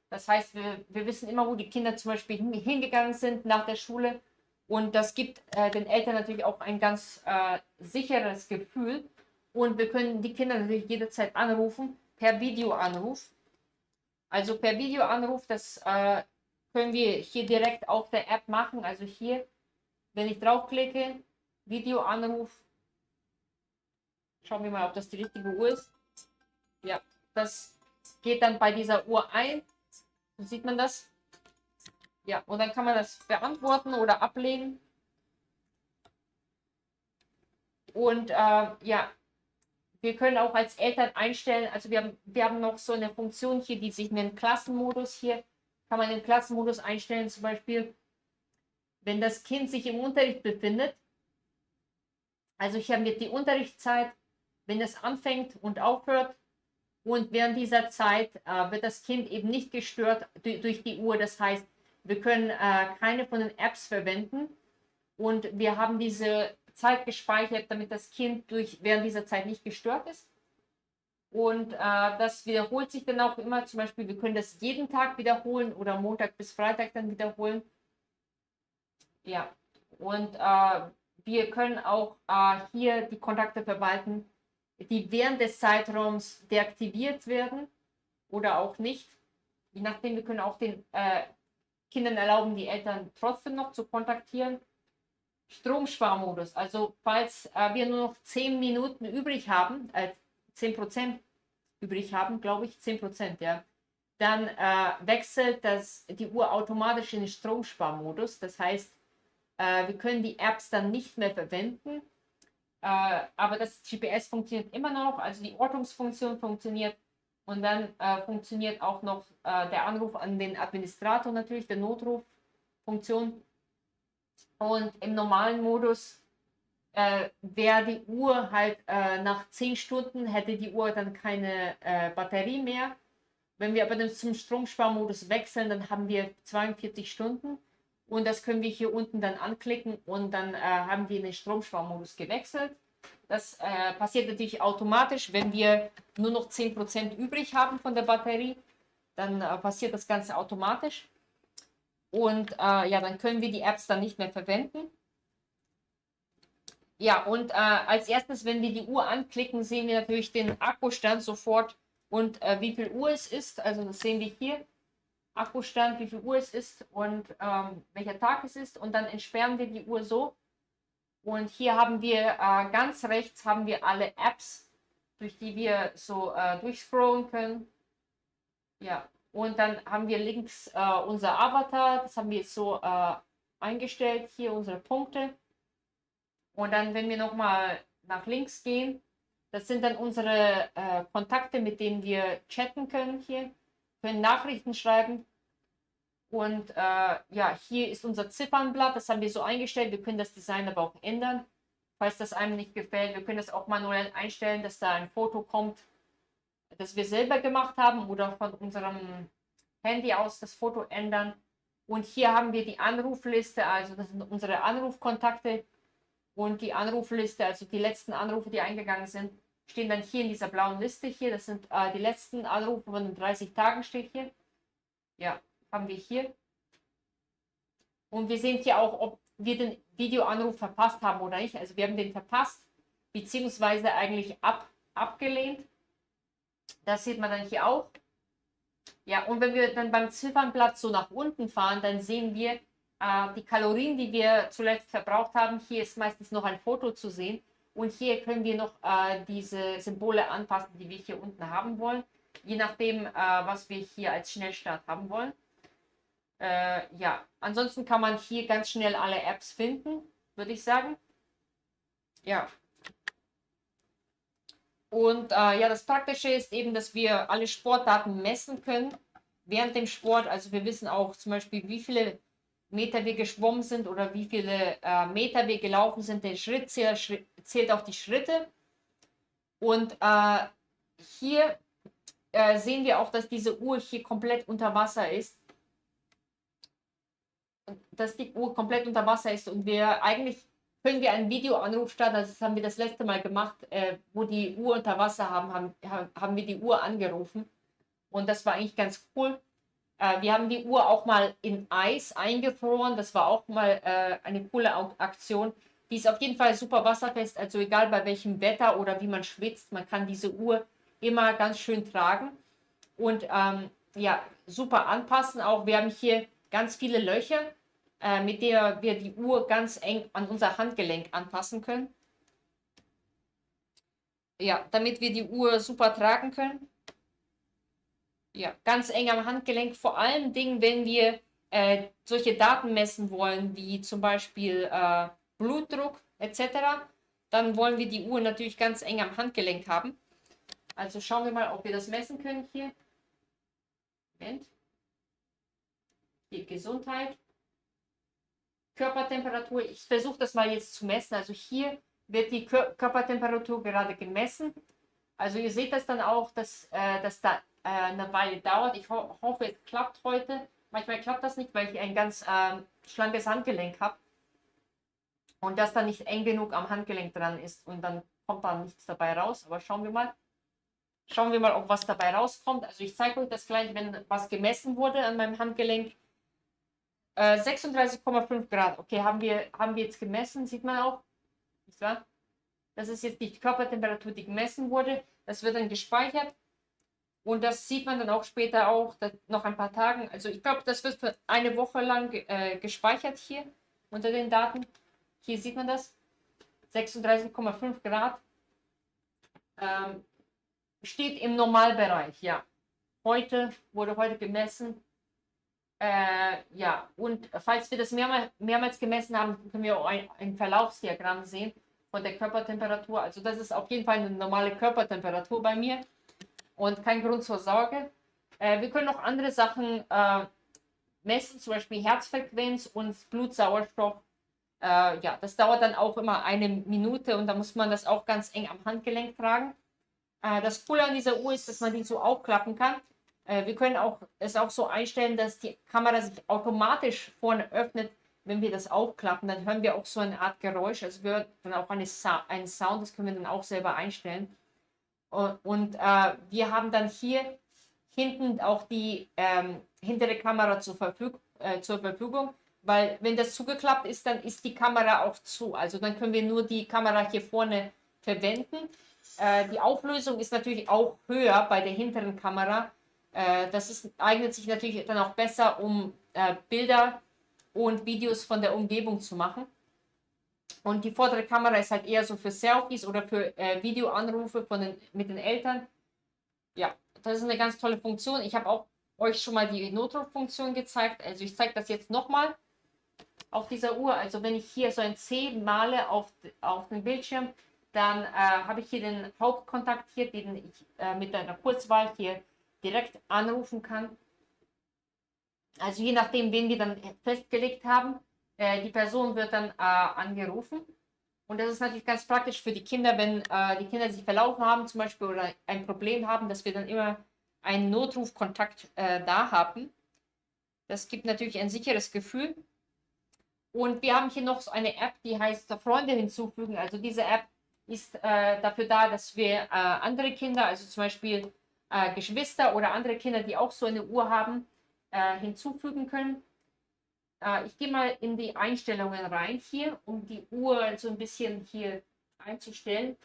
Das heißt, wir wissen immer, wo die Kinder zum Beispiel hingegangen sind nach der Schule. Und das gibt den Eltern natürlich auch ein ganz sicheres Gefühl. Und wir können die Kinder natürlich jederzeit anrufen, per Videoanruf. Also per Videoanruf, das können wir hier direkt auf der App machen. Also hier, wenn ich draufklicke, Videoanruf, schauen wir mal, ob das die richtige Uhr ist. Ja, das geht dann bei dieser Uhr ein. So sieht man das. Ja, und dann kann man das beantworten oder ablehnen. Und ja, wir können auch als Eltern einstellen, also wir haben noch so eine Funktion hier, die sich nennt Klassenmodus. Hier kann man den Klassenmodus einstellen, zum Beispiel, wenn das Kind sich im Unterricht befindet. Also hier haben wir die Unterrichtszeit, wenn es anfängt und aufhört. Und während dieser Zeit wird das Kind eben nicht gestört durch die Uhr. Das heißt, wir können keine von den Apps verwenden. Und wir haben diese Zeit gespeichert, damit das Kind während dieser Zeit nicht gestört ist. Und das wiederholt sich dann auch immer. Zum Beispiel, wir können das jeden Tag wiederholen oder Montag bis Freitag dann wiederholen. Ja, und wir können auch hier die Kontakte verwalten, die während des Zeitraums deaktiviert werden oder auch nicht. Je nachdem, wir können auch den Kindern erlauben, die Eltern trotzdem noch zu kontaktieren. Stromsparmodus, also falls wir nur noch 10 Minuten übrig haben, 10% übrig haben, glaube ich, 10%, ja, dann wechselt die Uhr automatisch in den Stromsparmodus. Das heißt, wir können die Apps dann nicht mehr verwenden, aber das GPS funktioniert immer noch, also die Ortungsfunktion funktioniert und dann funktioniert auch noch der Anruf an den Administrator natürlich, der Notruffunktion. Und im normalen Modus wäre die Uhr halt nach 10 Stunden hätte die Uhr dann keine Batterie mehr. Wenn wir aber zum Stromsparmodus wechseln, dann haben wir 42 Stunden und das können wir hier unten dann anklicken und dann haben wir in den Stromsparmodus gewechselt. Das passiert natürlich automatisch, wenn wir nur noch 10% übrig haben von der Batterie, dann passiert das Ganze automatisch. Und ja, dann können wir die Apps dann nicht mehr verwenden. Ja, und als erstes, wenn wir die Uhr anklicken, sehen wir natürlich den Akkustand sofort und wie viel Uhr es ist. Also das sehen wir hier. Akkustand, wie viel Uhr es ist und welcher Tag es ist. Und dann entsperren wir die Uhr so. Und hier haben wir ganz rechts haben wir alle Apps, durch die wir so durchscrollen können. Ja. Und dann haben wir links unser Avatar, das haben wir jetzt so eingestellt, hier unsere Punkte. Und dann, wenn wir nochmal nach links gehen, das sind dann unsere Kontakte, mit denen wir chatten können hier, können Nachrichten schreiben. Und ja, hier ist unser Ziffernblatt, das haben wir so eingestellt, wir können das Design aber auch ändern, falls das einem nicht gefällt. Wir können das auch manuell einstellen, dass da ein Foto kommt, das wir selber gemacht haben oder von unserem Handy aus das Foto ändern. Und hier haben wir die Anrufliste, also das sind unsere Anrufkontakte und die Anrufliste, also die letzten Anrufe, die eingegangen sind, stehen dann hier in dieser blauen Liste hier. Das sind die letzten Anrufe von den 30 Tagen steht hier. Ja, haben wir hier. Und wir sehen hier auch, ob wir den Videoanruf verpasst haben oder nicht. Also wir haben den verpasst, beziehungsweise eigentlich abgelehnt. Das sieht man dann hier auch. Ja, und wenn wir dann beim Ziffernblatt so nach unten fahren, dann sehen wir die Kalorien, die wir zuletzt verbraucht haben. Hier ist meistens noch ein Foto zu sehen. Und hier können wir noch diese Symbole anpassen, die wir hier unten haben wollen. Je nachdem, was wir hier als Schnellstart haben wollen. Ja, ansonsten kann man hier ganz schnell alle Apps finden, würde ich sagen. Ja. Und ja, das Praktische ist eben, dass wir alle Sportdaten messen können während dem Sport. Also wir wissen auch zum Beispiel, wie viele Meter wir geschwommen sind oder wie viele Meter wir gelaufen sind. Der Schrittzähler zählt auch die Schritte. Und hier sehen wir auch, dass diese Uhr hier komplett unter Wasser ist. Dass die Uhr komplett unter Wasser ist und wir eigentlich können wir einen Videoanruf starten. Also das haben wir das letzte Mal gemacht, wo die Uhr unter Wasser haben wir die Uhr angerufen und das war eigentlich ganz cool. Wir haben die Uhr auch mal in Eis eingefroren. Das war auch mal eine coole Aktion. Die ist auf jeden Fall super wasserfest. Also egal bei welchem Wetter oder wie man schwitzt, man kann diese Uhr immer ganz schön tragen. Und ja, super anpassen auch. Wir haben hier ganz viele Löcher, mit denen wir die Uhr ganz eng an unser Handgelenk anpassen können. Ja, damit wir die Uhr super tragen können. Ja, ganz eng am Handgelenk, vor allen Dingen, wenn wir solche Daten messen wollen, wie zum Beispiel Blutdruck etc., dann wollen wir die Uhr natürlich ganz eng am Handgelenk haben. Also schauen wir mal, ob wir das messen können hier. Moment. Die Gesundheit. Körpertemperatur. Ich versuche das mal jetzt zu messen. Also hier wird die Körpertemperatur gerade gemessen. Also ihr seht das dann auch, dass das da eine Weile dauert. Ich hoffe, es klappt heute. Manchmal klappt das nicht, weil ich ein ganz schlankes Handgelenk habe. Und das dann nicht eng genug am Handgelenk dran ist. Und dann kommt da nichts dabei raus. Aber schauen wir mal. Schauen wir mal, ob was dabei rauskommt. Also ich zeige euch das gleich, wenn was gemessen wurde an meinem Handgelenk. 36,5 Grad. Okay, haben wir jetzt gemessen. Sieht man auch. Nicht wahr? Das ist jetzt die Körpertemperatur, die gemessen wurde. Das wird dann gespeichert. Und das sieht man dann auch später auch, noch ein paar Tagen. Also ich glaube, das wird für eine Woche lang gespeichert hier unter den Daten. Hier sieht man das. 36,5 Grad. Steht im Normalbereich, ja. Wurde heute gemessen. Ja, und falls wir das mehrmals gemessen haben, können wir auch ein Verlaufsdiagramm sehen von der Körpertemperatur. Also das ist auf jeden Fall eine normale Körpertemperatur bei mir und kein Grund zur Sorge. Wir können noch andere Sachen messen, zum Beispiel Herzfrequenz und Blutsauerstoff. Ja, das dauert dann auch immer eine Minute und da muss man das auch ganz eng am Handgelenk tragen. Das Coole an dieser Uhr ist, dass man die so aufklappen kann. Wir können es auch so einstellen, dass die Kamera sich automatisch vorne öffnet, wenn wir das aufklappen. Dann hören wir auch so eine Art Geräusch. Also wir hören dann auch einen Sound, das können wir dann auch selber einstellen. Und wir haben dann hier hinten auch die hintere Kamera zur Verfügung, weil wenn das zugeklappt ist, dann ist die Kamera auch zu. Also dann können wir nur die Kamera hier vorne verwenden. Die Auflösung ist natürlich auch höher bei der hinteren Kamera. Das eignet sich natürlich dann auch besser, um Bilder und Videos von der Umgebung zu machen. Und die vordere Kamera ist halt eher so für Selfies oder für Videoanrufe mit den Eltern. Ja, das ist eine ganz tolle Funktion. Ich habe auch euch schon mal die Notruffunktion gezeigt. Also ich zeige das jetzt nochmal auf dieser Uhr. Also wenn ich hier so ein C male auf den Bildschirm, dann habe ich hier den Hauptkontakt hier, den ich mit einer Kurzwahl hier direkt anrufen kann. Also je nachdem, wen wir dann festgelegt haben, die Person wird dann angerufen. Und das ist natürlich ganz praktisch für die Kinder, wenn die Kinder sich verlaufen haben zum Beispiel oder ein Problem haben, dass wir dann immer einen Notrufkontakt da haben. Das gibt natürlich ein sicheres Gefühl. Und wir haben hier noch so eine App, die heißt Freunde hinzufügen. Also diese App ist dafür da, dass wir andere Kinder, also zum Beispiel Geschwister oder andere Kinder, die auch so eine Uhr haben, hinzufügen können. Ich gehe mal in die Einstellungen rein hier, um die Uhr so ein bisschen hier einzustellen.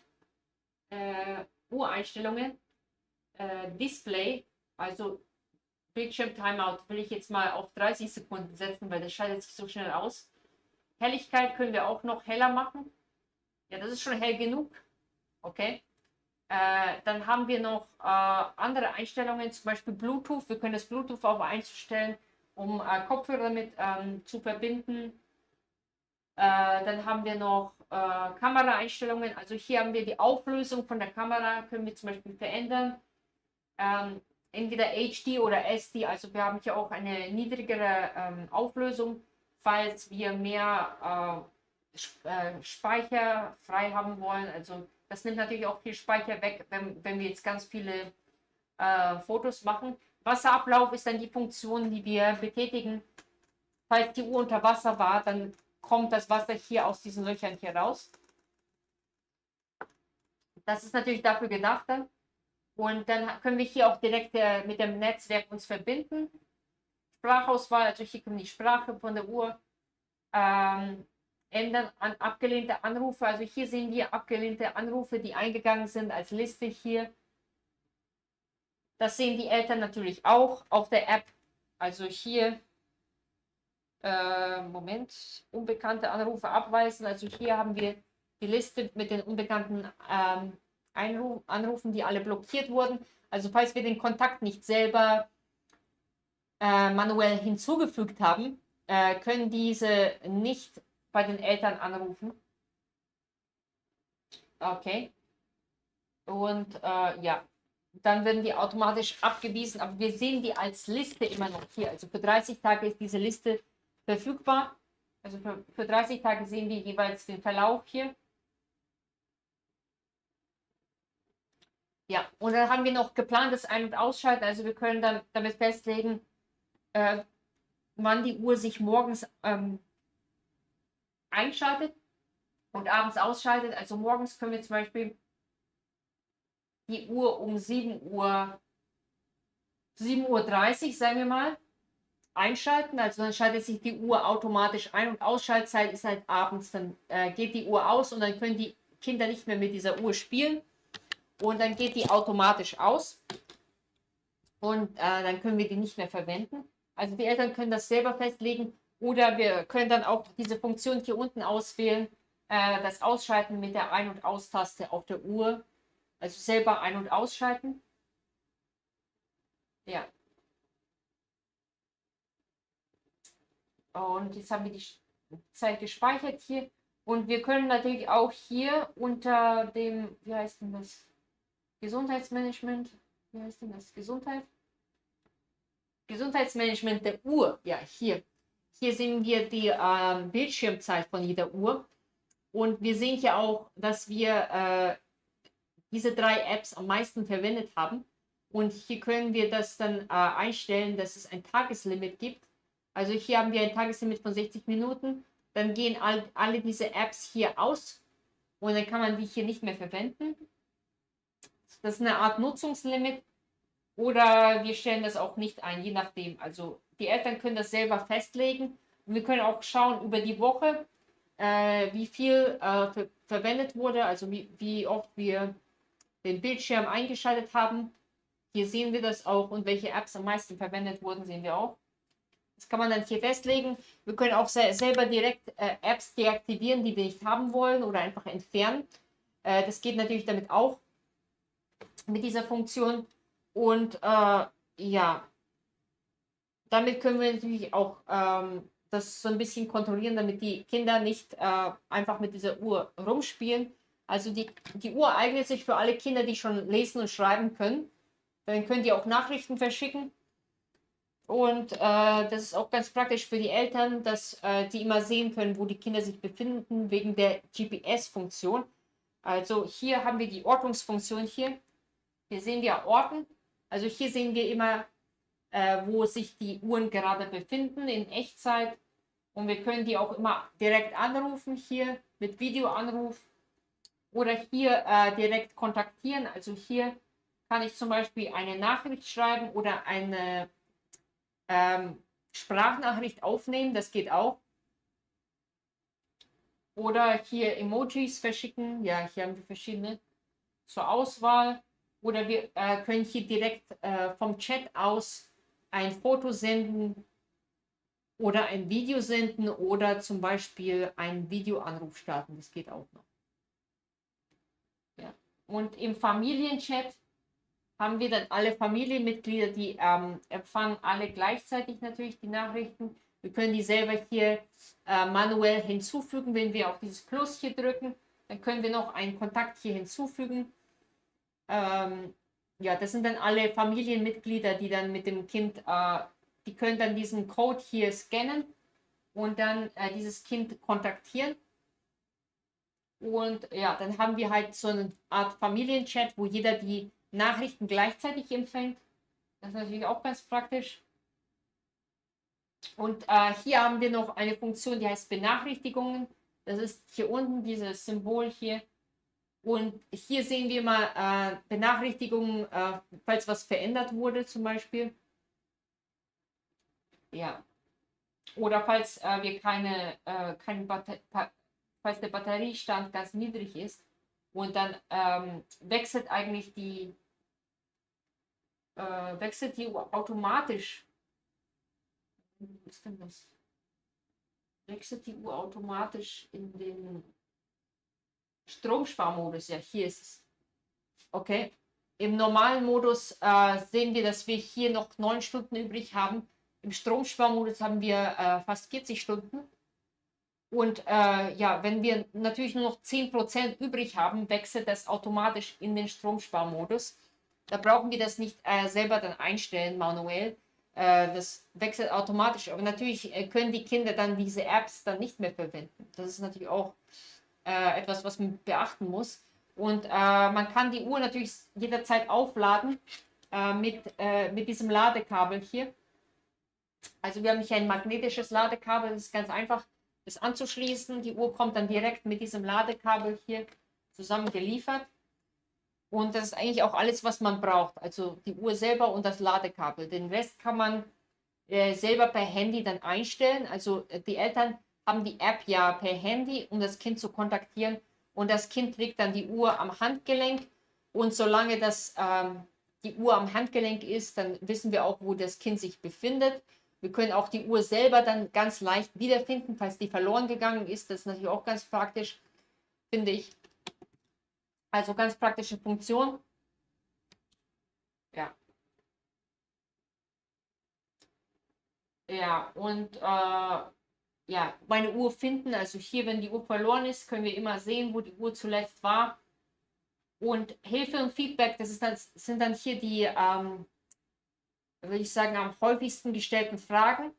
Uhreinstellungen, Display, also Bildschirm Timeout will ich jetzt mal auf 30 Sekunden setzen, weil das schaltet sich so schnell aus. Helligkeit können wir auch noch heller machen. Ja, das ist schon hell genug. Okay. Dann haben wir noch andere Einstellungen, zum Beispiel Bluetooth. Wir können das Bluetooth auch einstellen, um Kopfhörer damit zu verbinden. Dann haben wir noch Kameraeinstellungen. Also hier haben wir die Auflösung von der Kamera, können wir zum Beispiel verändern. Entweder HD oder SD. Also wir haben hier auch eine niedrigere Auflösung, falls wir mehr Speicher frei haben wollen. Also das nimmt natürlich auch viel Speicher weg, wenn wir jetzt ganz viele Fotos machen. Wasserablauf ist dann die Funktion, die wir betätigen. Falls die Uhr unter Wasser war, dann kommt das Wasser hier aus diesen Löchern hier raus. Das ist natürlich dafür gedacht dann. Und dann können wir hier auch direkt mit dem Netzwerk uns verbinden. Sprachauswahl, also hier können wir die Sprache von der Uhr ändern an abgelehnte Anrufe. Also hier sehen wir abgelehnte Anrufe, die eingegangen sind als Liste hier. Das sehen die Eltern natürlich auch auf der App. Also hier, Moment, unbekannte Anrufe abweisen. Also hier haben wir die Liste mit den unbekannten Anrufen, die alle blockiert wurden. Also falls wir den Kontakt nicht selber manuell hinzugefügt haben, können diese nicht bei den Eltern anrufen. Okay. Und ja, dann werden die automatisch abgewiesen, aber wir sehen die als Liste immer noch hier. Also für 30 Tage ist diese Liste verfügbar. Also für 30 Tage sehen wir jeweils den Verlauf hier. Ja, und dann haben wir noch geplantes Ein- und Ausschalten. Also wir können dann damit festlegen, wann die Uhr sich morgens einschaltet und abends ausschaltet. Also morgens können wir zum Beispiel die Uhr um 7:30 Uhr, sagen wir mal, einschalten. Also dann schaltet sich die Uhr automatisch ein und Ausschaltzeit ist halt abends. Dann geht die Uhr aus und dann können die Kinder nicht mehr mit dieser Uhr spielen. Und dann geht die automatisch aus und dann können wir die nicht mehr verwenden. Also die Eltern können das selber festlegen oder wir können dann auch diese Funktion hier unten auswählen, das Ausschalten mit der Ein- und Aus-Taste auf der Uhr. Also selber ein- und ausschalten. Ja. Und jetzt haben wir die Zeit gespeichert hier. Und wir können natürlich auch hier unter dem, wie heißt denn das? Gesundheitsmanagement. Wie heißt denn das? Gesundheitsmanagement der Uhr. Ja, hier. Hier sehen wir die Bildschirmzeit von jeder Uhr. Und wir sehen hier auch, dass wir diese 3 Apps am meisten verwendet haben. Und hier können wir das dann einstellen, dass es ein Tageslimit gibt. Also hier haben wir ein Tageslimit von 60 Minuten. Dann gehen alle diese Apps hier aus und dann kann man die hier nicht mehr verwenden. Das ist eine Art Nutzungslimit oder wir stellen das auch nicht ein, je nachdem. Also die Eltern können das selber festlegen und wir können auch schauen über die Woche, wie viel verwendet wurde, also wie oft wir den Bildschirm eingeschaltet haben. Hier sehen wir das auch und welche Apps am meisten verwendet wurden, sehen wir auch. Das kann man dann hier festlegen. Wir können auch selber direkt Apps deaktivieren, die wir nicht haben wollen oder einfach entfernen. Das geht natürlich damit auch mit dieser Funktion. Und ja, damit können wir natürlich auch das so ein bisschen kontrollieren, damit die Kinder nicht einfach mit dieser Uhr rumspielen. Also die Uhr eignet sich für alle Kinder, die schon lesen und schreiben können. Dann können die auch Nachrichten verschicken. Und das ist auch ganz praktisch für die Eltern, dass die immer sehen können, wo die Kinder sich befinden, wegen der GPS-Funktion. Also hier haben wir die Ortungsfunktion hier. Hier sehen wir Orten. Also hier sehen wir immer, wo sich die Uhren gerade befinden in Echtzeit. Und wir können die auch immer direkt anrufen hier mit Videoanruf oder hier direkt kontaktieren. Also hier kann ich zum Beispiel eine Nachricht schreiben oder eine Sprachnachricht aufnehmen, das geht auch. Oder hier Emojis verschicken. Ja, hier haben wir verschiedene zur Auswahl. Oder wir können hier direkt vom Chat aus ein Foto senden oder ein Video senden oder zum Beispiel einen Videoanruf starten. Das geht auch noch. Ja. Und im Familienchat haben wir dann alle Familienmitglieder, die empfangen alle gleichzeitig natürlich die Nachrichten. Wir können die selber hier manuell hinzufügen, wenn wir auf dieses Plus hier drücken. Dann können wir noch einen Kontakt hier hinzufügen. Ja, das sind dann alle Familienmitglieder, die dann mit dem Kind, die können dann diesen Code hier scannen und dann dieses Kind kontaktieren. Und ja, dann haben wir halt so eine Art Familienchat, wo jeder die Nachrichten gleichzeitig empfängt. Das ist natürlich auch ganz praktisch. Und hier haben wir noch eine Funktion, die heißt Benachrichtigungen. Das ist hier unten dieses Symbol hier. Und hier sehen wir mal Benachrichtigungen, falls was verändert wurde zum Beispiel. Ja. Oder falls wir falls der Batteriestand ganz niedrig ist und dann wechselt eigentlich wechselt die Uhr automatisch. Was ist denn das? Wechselt die Uhr automatisch in den Stromsparmodus. Ja, hier ist es. Okay. Im normalen Modus sehen wir, dass wir hier noch 9 Stunden übrig haben. Im Stromsparmodus haben wir fast 40 Stunden. Und ja, wenn wir natürlich nur noch 10% übrig haben, wechselt das automatisch in den Stromsparmodus. Da brauchen wir das nicht selber dann einstellen, manuell. Das wechselt automatisch. Aber natürlich können die Kinder dann diese Apps dann nicht mehr verwenden. Das ist natürlich auch etwas, was man beachten muss. Und man kann die Uhr natürlich jederzeit aufladen mit diesem Ladekabel hier. Also wir haben hier ein magnetisches Ladekabel, das ist ganz einfach, das anzuschließen. Die Uhr kommt dann direkt mit diesem Ladekabel hier zusammen geliefert. Und das ist eigentlich auch alles, was man braucht. Also die Uhr selber und das Ladekabel. Den Rest kann man selber per Handy dann einstellen. Also die Eltern haben die App ja per Handy, um das Kind zu kontaktieren. Und das Kind trägt dann die Uhr am Handgelenk. Und solange die Uhr am Handgelenk ist, dann wissen wir auch, wo das Kind sich befindet. Wir können auch die Uhr selber dann ganz leicht wiederfinden, falls die verloren gegangen ist. Das ist natürlich auch ganz praktisch, finde ich. Also ganz praktische Funktion. Ja. Ja, und ja, meine Uhr finden. Also hier, wenn die Uhr verloren ist, können wir immer sehen, wo die Uhr zuletzt war. Und Hilfe und Feedback, sind dann hier die, würde ich sagen, am häufigsten gestellten Fragen.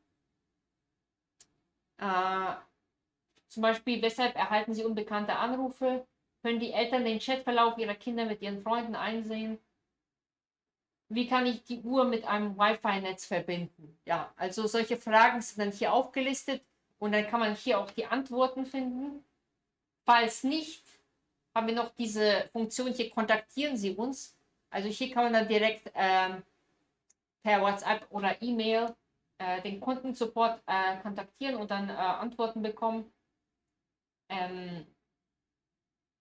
Zum Beispiel, weshalb erhalten Sie unbekannte Anrufe? Können die Eltern den Chatverlauf ihrer Kinder mit ihren Freunden einsehen? Wie kann ich die Uhr mit einem Wi-Fi-Netz verbinden? Ja, also solche Fragen sind dann hier aufgelistet und dann kann man hier auch die Antworten finden. Falls nicht, haben wir noch diese Funktion hier, kontaktieren Sie uns. Also hier kann man dann direkt per WhatsApp oder E-Mail den Kundensupport kontaktieren und dann Antworten bekommen.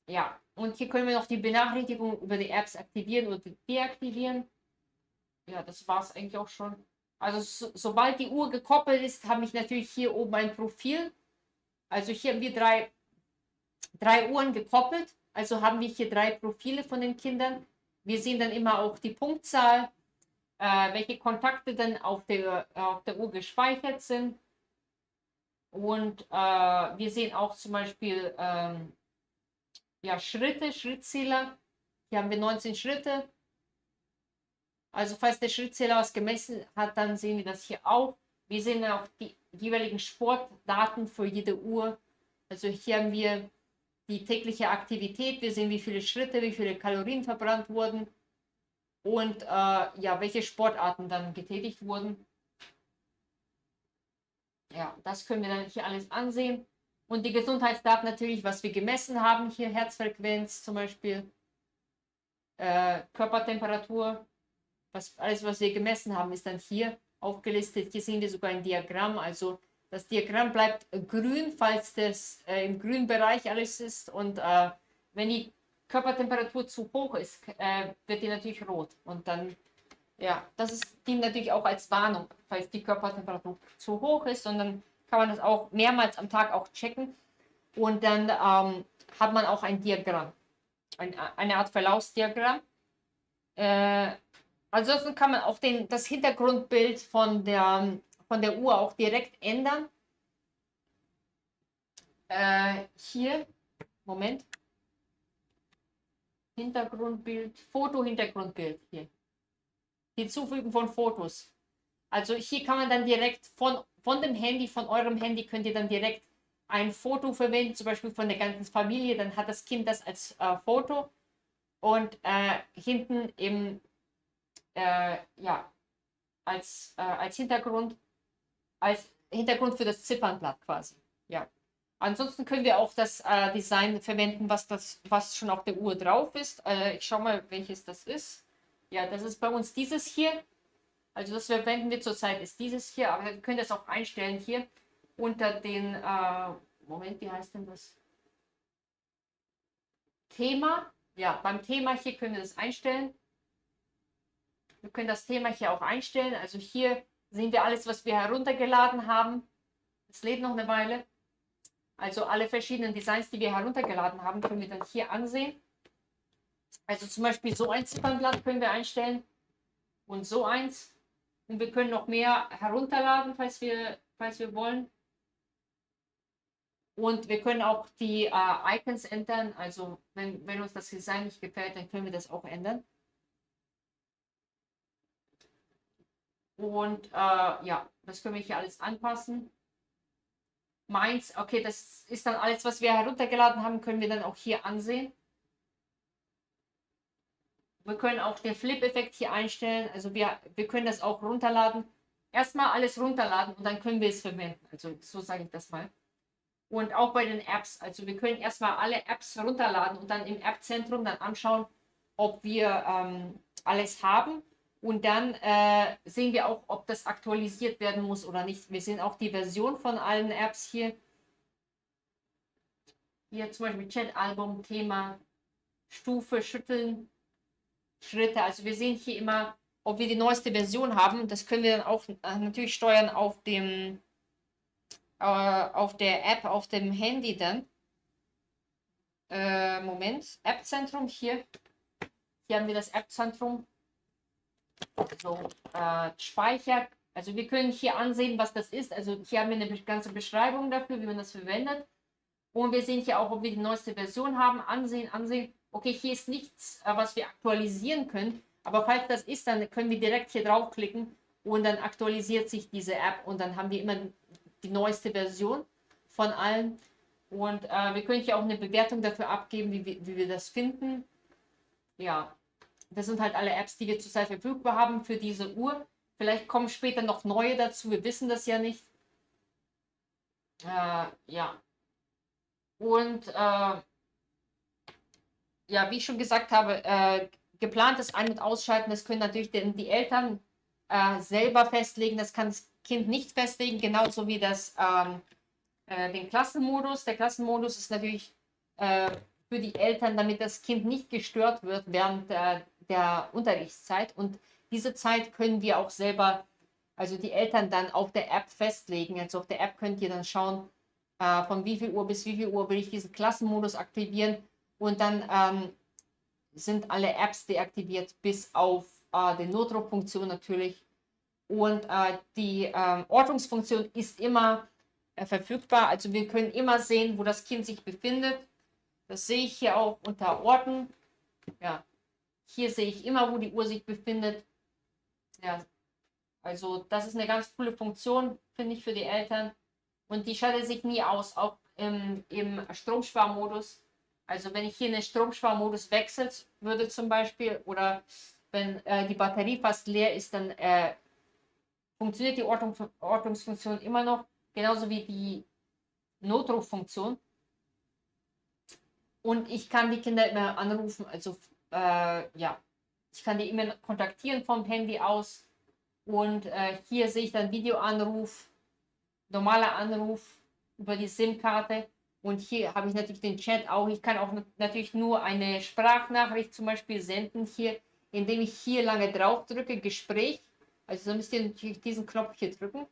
Ja, und hier können wir noch die Benachrichtigung über die Apps aktivieren oder deaktivieren. Ja, das war es eigentlich auch schon. Also sobald die Uhr gekoppelt ist, habe ich natürlich hier oben ein Profil. Also hier haben wir drei Uhren gekoppelt. Also haben wir hier 3 Profile von den Kindern. Wir sehen dann immer auch die Punktzahl, welche Kontakte dann auf der Uhr gespeichert sind. Und wir sehen auch zum Beispiel ja, Schrittzähler. Hier haben wir 19 Schritte. Also falls der Schrittzähler was gemessen hat, dann sehen wir das hier auch. Wir sehen auch die jeweiligen Sportdaten für jede Uhr. Also hier haben wir die tägliche Aktivität. Wir sehen, wie viele Schritte, wie viele Kalorien verbrannt wurden und ja, welche Sportarten dann getätigt wurden. Ja, das können wir dann hier alles ansehen. Und die Gesundheitsdaten natürlich, was wir gemessen haben, hier Herzfrequenz zum Beispiel, Körpertemperatur, alles, was wir gemessen haben, ist dann hier aufgelistet. Hier sehen wir sogar ein Diagramm, also das Diagramm bleibt grün, falls das im grünen Bereich alles ist. Und wenn die Körpertemperatur zu hoch ist, wird die natürlich rot. Und dann, ja, dient natürlich auch als Warnung, falls die Körpertemperatur zu hoch ist. Und dann kann man das auch mehrmals am Tag auch checken. Und dann hat man auch ein Diagramm, eine Art Verlaufsdiagramm. Ansonsten kann man auch das Hintergrundbild von der Uhr auch direkt ändern. Hier, Moment. Hintergrundbild, Foto-Hintergrundbild hier. Hinzufügen von Fotos. Also hier kann man dann direkt von dem Handy, von eurem Handy, könnt ihr dann direkt ein Foto verwenden, zum Beispiel von der ganzen Familie. Dann hat das Kind das als Foto. und hinten im, ja, als Hintergrund für das Ziffernblatt quasi. Ja. Ansonsten können wir auch das Design verwenden, was schon auf der Uhr drauf ist. Ich schaue mal, welches das ist. Ja, das ist bei uns dieses hier. Also das verwenden wir zurzeit ist dieses hier, aber wir können das auch einstellen hier unter den, Moment, wie heißt denn das? Thema. Ja, beim Thema hier können wir das einstellen. Wir können das Thema hier auch einstellen. Also hier sehen wir alles, was wir heruntergeladen haben. Es lädt noch eine Weile. Also alle verschiedenen Designs, die wir heruntergeladen haben, können wir dann hier ansehen. Also zum Beispiel so ein Ziffernblatt können wir einstellen und so eins. Und wir können noch mehr herunterladen, falls wir wollen. Und wir können auch die Icons ändern. Also wenn uns das Design nicht gefällt, dann können wir das auch ändern. Und ja, das können wir hier alles anpassen. Meins, okay, das ist dann alles, was wir heruntergeladen haben, können wir dann auch hier ansehen. Wir können auch den Flip-Effekt hier einstellen. Also wir können das auch runterladen. Erstmal alles runterladen und dann können wir es verwenden. Also so sage ich das mal. Und auch bei den Apps. Also wir können erstmal alle Apps runterladen und dann im App-Zentrum dann anschauen, ob wir alles haben. Und dann sehen wir auch, ob das aktualisiert werden muss oder nicht. Wir sehen auch die Version von allen Apps hier. Hier zum Beispiel Chat-Album, Thema, Stufe, Schütteln, Schritte. Also wir sehen hier immer, ob wir die neueste Version haben. Das können wir dann auch natürlich steuern auf der App, auf dem Handy dann. Moment, App-Zentrum hier. Hier haben wir das App-Zentrum. So, Speicher. Also wir können hier ansehen, was das ist. Also hier haben wir eine ganze Beschreibung dafür, wie man das verwendet. Und wir sehen hier auch, ob wir die neueste Version haben. Ansehen. Okay, hier ist nichts, was wir aktualisieren können. Aber falls das ist, dann können wir direkt hier draufklicken und dann aktualisiert sich diese App und dann haben wir immer die neueste Version von allen. Und wir können hier auch eine Bewertung dafür abgeben, wie wir das finden. Ja, das sind halt alle Apps, die wir zurzeit verfügbar haben für diese Uhr. Vielleicht kommen später noch neue dazu, wir wissen das ja nicht. Ja. Und ja, wie ich schon gesagt habe, geplantes Ein- und Ausschalten, das können natürlich die Eltern selber festlegen. Das kann das Kind nicht festlegen, genauso wie den Klassenmodus. Der Klassenmodus ist natürlich für die Eltern, damit das Kind nicht gestört wird während der Unterrichtszeit. Und diese Zeit können wir auch selber, also die Eltern dann auf der App festlegen. Also auf der App könnt ihr dann schauen, von wie viel Uhr bis wie viel Uhr will ich diesen Klassenmodus aktivieren. Und dann sind alle Apps deaktiviert, bis auf die Notruffunktion natürlich. Und die Ortungsfunktion ist immer verfügbar. Also wir können immer sehen, wo das Kind sich befindet. Das sehe ich hier auch unter Orten. Ja, hier sehe ich immer, wo die Uhr sich befindet. Ja, also das ist eine ganz coole Funktion, finde ich, für die Eltern. Und die schaltet sich nie aus, auch im Stromsparmodus. Also wenn ich hier in den Stromsparmodus wechseln würde zum Beispiel oder wenn die Batterie fast leer ist, dann funktioniert die Ortungsfunktion immer noch, genauso wie die Notruffunktion. Und ich kann die Kinder immer anrufen, also ja, ich kann die immer kontaktieren vom Handy aus. Und hier sehe ich dann Videoanruf, normaler Anruf über die SIM-Karte. Und hier habe ich natürlich den Chat auch. Ich kann auch natürlich nur eine Sprachnachricht zum Beispiel senden hier, indem ich hier lange drauf drücke, Gespräch. Also so müsst ihr natürlich diesen Knopf hier drücken.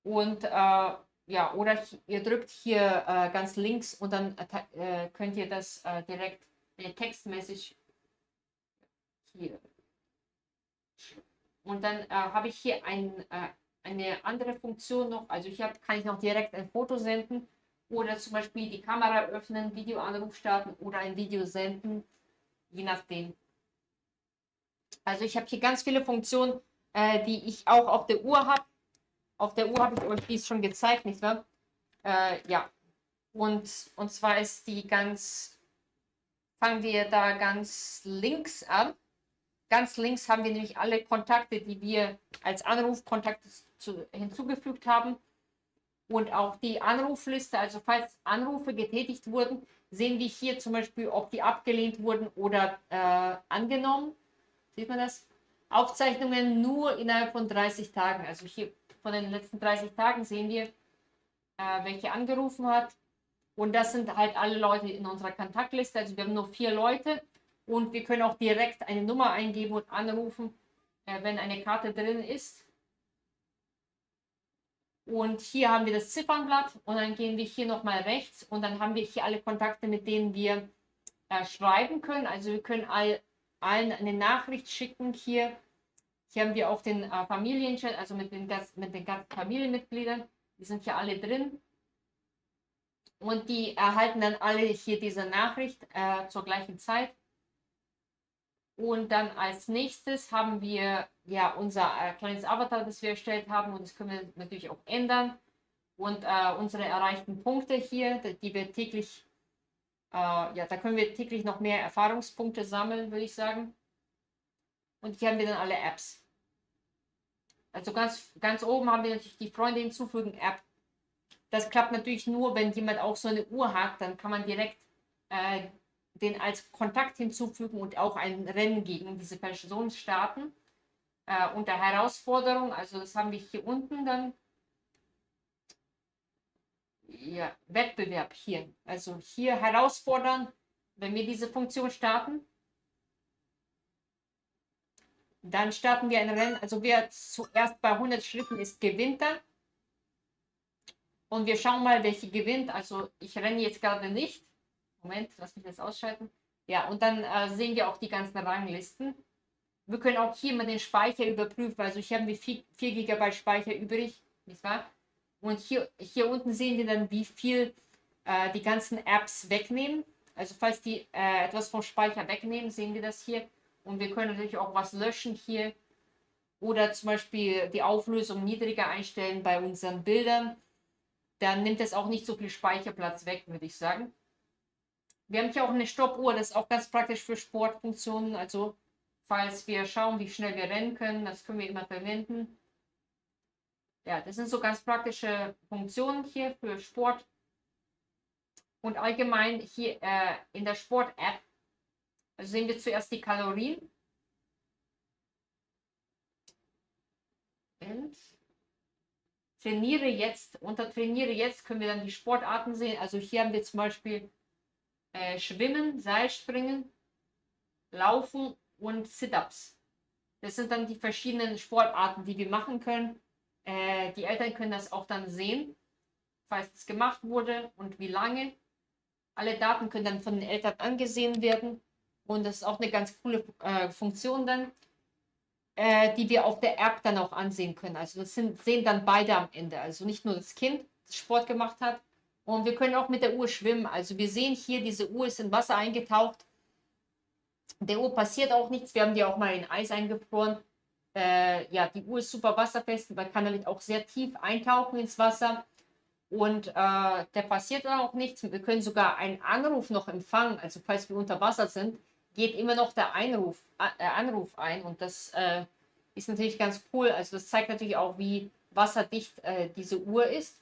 Und ja, oder ihr drückt hier ganz links und dann könnt ihr das direkt eine Textmessage hier. Und dann habe ich hier eine andere Funktion noch. Also hier kann ich noch direkt ein Foto senden oder zum Beispiel die Kamera öffnen, Videoanruf starten oder ein Video senden, je nachdem. Also ich habe hier ganz viele Funktionen, die ich auch auf der Uhr habe. Auf der Uhr habe ich euch dies schon gezeigt, nicht wahr? Ja. Und zwar ist die ganz fangen wir da ganz links an. Ganz links haben wir nämlich alle Kontakte, die wir als Anrufkontakte hinzugefügt haben. Und auch die Anrufliste, also falls Anrufe getätigt wurden, sehen wir hier zum Beispiel, ob die abgelehnt wurden oder angenommen. Sieht man das? Aufzeichnungen nur innerhalb von 30 Tagen. Also hier von den letzten 30 Tagen sehen wir, welche angerufen hat. Und das sind halt alle Leute in unserer Kontaktliste. Also wir haben nur 4 Leute und wir können auch direkt eine Nummer eingeben und anrufen, wenn eine Karte drin ist. Und hier haben wir das Ziffernblatt und dann gehen wir hier nochmal rechts und dann haben wir hier alle Kontakte, mit denen wir schreiben können. Also wir können allen eine Nachricht schicken hier. Hier haben wir auch den Familienchat, also mit den ganzen Familienmitgliedern. Die sind hier alle drin. Und die erhalten dann alle hier diese Nachricht zur gleichen Zeit. Und dann als nächstes haben wir ja unser kleines Avatar, das wir erstellt haben. Und das können wir natürlich auch ändern. Und unsere erreichten Punkte hier, die wir täglich, ja, da können wir täglich noch mehr Erfahrungspunkte sammeln, würde ich sagen. Und hier haben wir dann alle Apps. Also ganz oben haben wir natürlich die Freunde hinzufügen App. Das klappt natürlich nur, wenn jemand auch so eine Uhr hat, dann kann man direkt den als Kontakt hinzufügen und auch ein Rennen gegen diese Person starten. Unter Herausforderung, also das haben wir hier unten dann. Ja, Wettbewerb hier. Also hier herausfordern, wenn wir diese Funktion starten. Dann starten wir ein Rennen. Also wer zuerst bei 100 Schritten ist, gewinnt dann. Und wir schauen mal, welche gewinnt. Also ich renne jetzt gerade nicht. Moment, lass mich das ausschalten. Ja, und dann sehen wir auch die ganzen Ranglisten. Wir können auch hier mal den Speicher überprüfen. Also ich habe 4 GB Speicher übrig, nicht wahr? Und hier unten sehen wir dann, wie viel die ganzen Apps wegnehmen. Also falls die etwas vom Speicher wegnehmen, sehen wir das hier. Und wir können natürlich auch was löschen hier. Oder zum Beispiel die Auflösung niedriger einstellen bei unseren Bildern. Dann nimmt es auch nicht so viel Speicherplatz weg, würde ich sagen. Wir haben hier auch eine Stoppuhr, das ist auch ganz praktisch für Sportfunktionen. Also falls wir schauen, wie schnell wir rennen können, das können wir immer verwenden. Ja, das sind so ganz praktische Funktionen hier für Sport. Und allgemein hier in der Sport-App sehen wir zuerst die Kalorien. Und trainiere jetzt. Unter Trainiere jetzt können wir dann die Sportarten sehen. Also hier haben wir zum Beispiel Schwimmen, Seilspringen, Laufen und Sit-Ups. Das sind dann die verschiedenen Sportarten, die wir machen können. Die Eltern können das auch dann sehen, falls es gemacht wurde und wie lange. Alle Daten können dann von den Eltern angesehen werden. Und das ist auch eine ganz coole Funktion dann, die wir auf der App dann auch ansehen können. Also das sehen dann beide am Ende. Also nicht nur das Kind, das Sport gemacht hat. Und wir können auch mit der Uhr schwimmen. Also wir sehen hier, diese Uhr ist in Wasser eingetaucht. Der Uhr passiert auch nichts. Wir haben die auch mal in Eis eingefroren. Ja, die Uhr ist super wasserfest. Man kann damit auch sehr tief eintauchen ins Wasser. Und der passiert dann auch nichts. Wir können sogar einen Anruf noch empfangen. Also falls wir unter Wasser sind, geht immer noch der Anruf ein. Und das ist natürlich ganz cool. Also das zeigt natürlich auch, wie wasserdicht diese Uhr ist.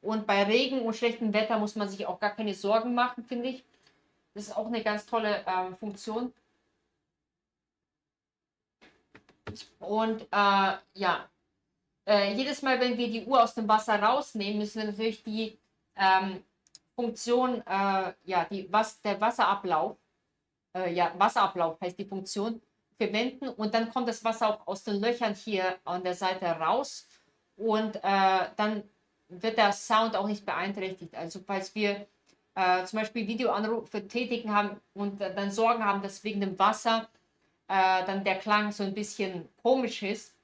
Und bei Regen und schlechtem Wetter muss man sich auch gar keine Sorgen machen, finde ich. Das ist auch eine ganz tolle Funktion. Und ja, jedes Mal, wenn wir die Uhr aus dem Wasser rausnehmen, müssen wir natürlich die Funktion, ja, der Wasserablauf, ja, Wasserablauf heißt die Funktion, verwenden. Und dann kommt das Wasser auch aus den Löchern hier an der Seite raus. Und dann wird der Sound auch nicht beeinträchtigt. Also falls wir zum Beispiel Videoanrufe tätigen haben und dann Sorgen haben, dass wegen dem Wasser dann der Klang so ein bisschen komisch ist,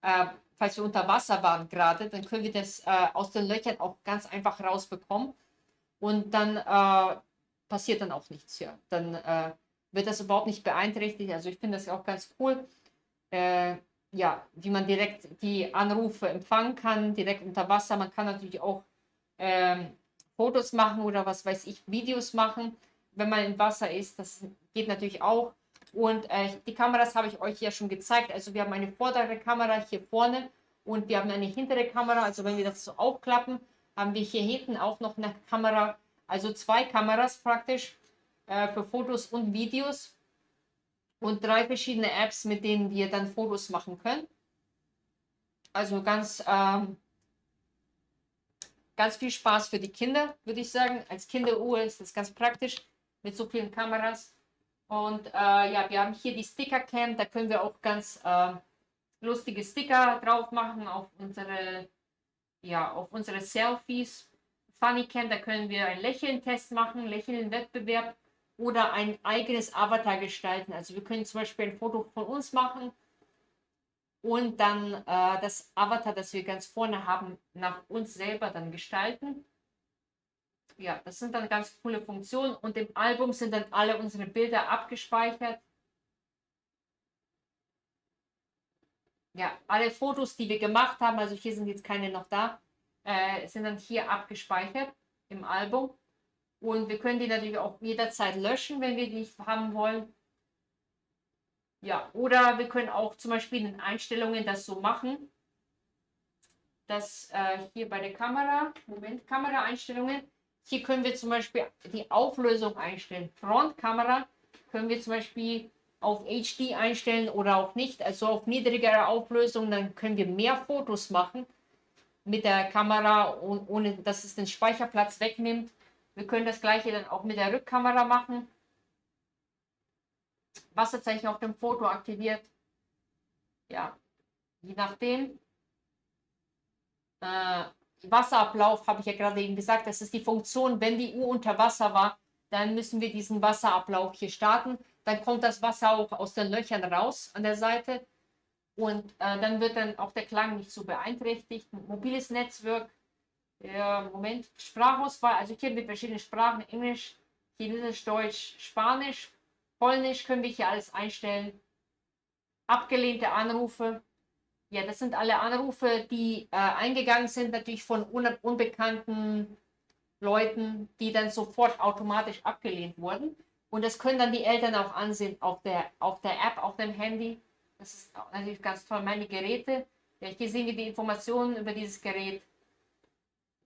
falls wir unter Wasser waren gerade, dann können wir das aus den Löchern auch ganz einfach rausbekommen und dann passiert dann auch nichts. Ja. Dann wird das überhaupt nicht beeinträchtigt. Also ich finde das auch ganz cool. Ja, wie man direkt die Anrufe empfangen kann, direkt unter Wasser. Man kann natürlich auch Fotos machen oder was weiß ich, Videos machen. wenn man im Wasser ist. Das geht natürlich auch. Und die Kameras habe ich euch ja schon gezeigt. Also wir haben eine vordere Kamera hier vorne und wir haben eine hintere Kamera. Also wenn wir das so aufklappen, haben wir hier hinten auch noch eine Kamera. Also 2 Kameras praktisch für Fotos und Videos. Und 3 verschiedene Apps, mit denen wir dann Fotos machen können. Also ganz viel Spaß für die Kinder, würde ich sagen. Als Kinderuhr ist das ganz praktisch mit so vielen Kameras. Und ja, wir haben hier die Sticker-Cam, da können wir auch ganz lustige Sticker drauf machen auf unsere Selfies. Funny Cam, da können wir einen Lächeln-Test machen, Lächeln-Wettbewerb oder ein eigenes Avatar gestalten. Also wir können zum Beispiel ein Foto von uns machen und dann das Avatar, das wir ganz vorne haben, nach uns selber dann gestalten. Ja, das sind dann ganz coole Funktionen und im Album sind dann alle unsere Bilder abgespeichert. Ja, alle Fotos, die wir gemacht haben, also hier sind jetzt keine noch da, sind dann hier abgespeichert im Album. Und wir können die natürlich auch jederzeit löschen, wenn wir die nicht haben wollen. Ja, oder wir können auch zum Beispiel in den Einstellungen das so machen, dass hier bei der Kamera, Kameraeinstellungen, hier können wir zum Beispiel die Auflösung einstellen. Frontkamera können wir zum Beispiel auf HD einstellen oder auch nicht, also auf niedrigere Auflösung, dann können wir mehr Fotos machen mit der Kamera, ohne dass es den Speicherplatz wegnimmt. Wir können das gleiche dann auch mit der Rückkamera machen. Wasserzeichen auf dem Foto aktiviert. Ja, je nachdem. Wasserablauf habe ich ja gerade eben gesagt, das ist die Funktion, wenn die Uhr unter Wasser war, dann müssen wir diesen Wasserablauf hier starten. Dann kommt das Wasser auch aus den Löchern raus an der Seite und dann wird dann auch der Klang nicht so beeinträchtigt. Mobiles Netzwerk, Moment, Sprachauswahl, also hier mit verschiedenen Sprachen, Englisch, Chinesisch, Deutsch, Spanisch, Polnisch können wir hier alles einstellen. Abgelehnte Anrufe. Ja, das sind alle Anrufe, die eingegangen sind, natürlich von unbekannten Leuten, die dann sofort automatisch abgelehnt wurden. Und das können dann die Eltern auch ansehen auf der App, auf dem Handy. Das ist natürlich ganz toll. Meine Geräte. Ja, hier sehen wir die Informationen über dieses Gerät.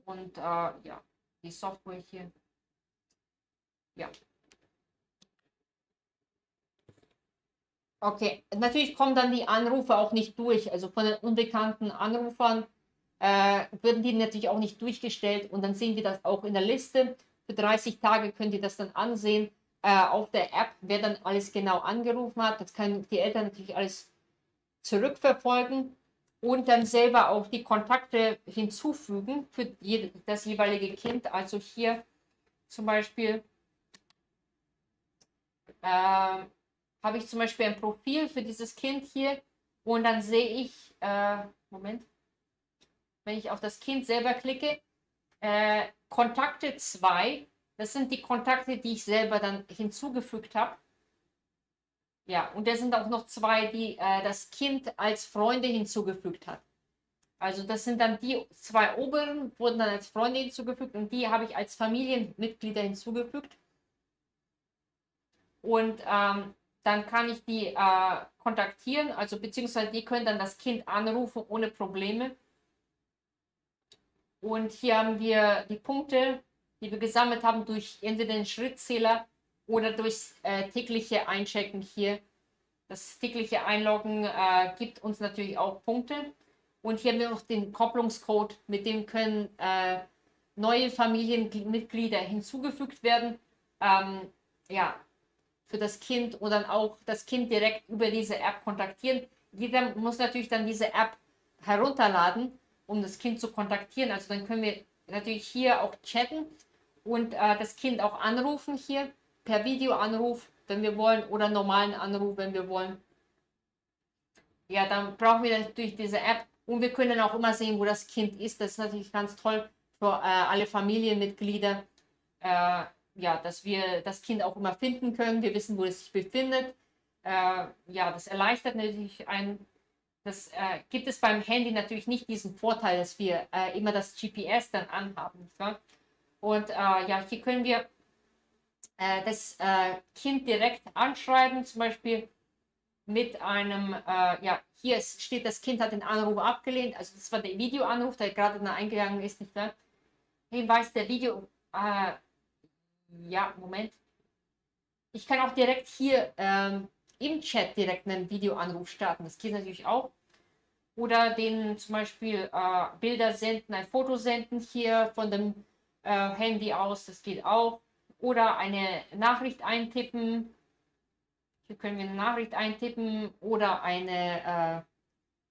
Und ja, die Software hier. Ja. Okay, natürlich kommen dann die Anrufe auch nicht durch. Also von den unbekannten Anrufern würden die natürlich auch nicht durchgestellt. Und dann sehen wir das auch in der Liste. Für 30 Tage könnt ihr das dann ansehen. Auf der App, wer dann alles genau angerufen hat. Das können die Eltern natürlich alles zurückverfolgen. Und dann selber auch die Kontakte hinzufügen für das jeweilige Kind. Also hier zum Beispiel habe ich zum Beispiel ein Profil für dieses Kind hier und dann sehe ich, Moment, wenn ich auf das Kind selber klicke, Kontakte 2, das sind die Kontakte, die ich selber dann hinzugefügt habe. Ja, und da sind auch noch 2, die das Kind als Freunde hinzugefügt hat. Also das sind dann die 2 oberen, wurden dann als Freunde hinzugefügt und die habe ich als Familienmitglieder hinzugefügt. Und dann kann ich die kontaktieren, also beziehungsweise die können dann das Kind anrufen ohne Probleme. Und hier haben wir die Punkte, die wir gesammelt haben durch entweder den Schrittzähler oder durchs tägliche Einchecken hier. Das tägliche Einloggen gibt uns natürlich auch Punkte. Und hier haben wir noch den Kopplungscode, mit dem können neue Familienmitglieder hinzugefügt werden. Ja, für das Kind und dann auch das Kind direkt über diese App kontaktieren. Jeder muss natürlich dann diese App herunterladen, um das Kind zu kontaktieren. Also dann können wir natürlich hier auch chatten und das Kind auch anrufen hier per Videoanruf, wenn wir wollen, oder normalen Anruf, wenn wir wollen. Ja, dann brauchen wir natürlich diese App und wir können auch immer sehen, wo das Kind ist. Das ist natürlich ganz toll für alle Familienmitglieder. Ja, dass wir das Kind auch immer finden können. Wir wissen, wo es sich befindet. Ja, das erleichtert natürlich das gibt es beim Handy natürlich nicht diesen Vorteil, dass wir immer das GPS dann anhaben. Nicht wahr? Und ja, hier können wir das Kind direkt anschreiben, zum Beispiel mit einem, ja, hier steht, das Kind hat den Anruf abgelehnt, also das war der Videoanruf, der gerade da eingegangen ist, nicht wahr? Hinweis, der Video, ja, Moment. Ich kann auch direkt hier im Chat direkt einen Videoanruf starten, das geht natürlich auch. Oder den zum Beispiel Bilder senden, ein Foto senden hier von dem Handy aus, das geht auch. Oder eine Nachricht eintippen. Hier können wir eine Nachricht eintippen oder eine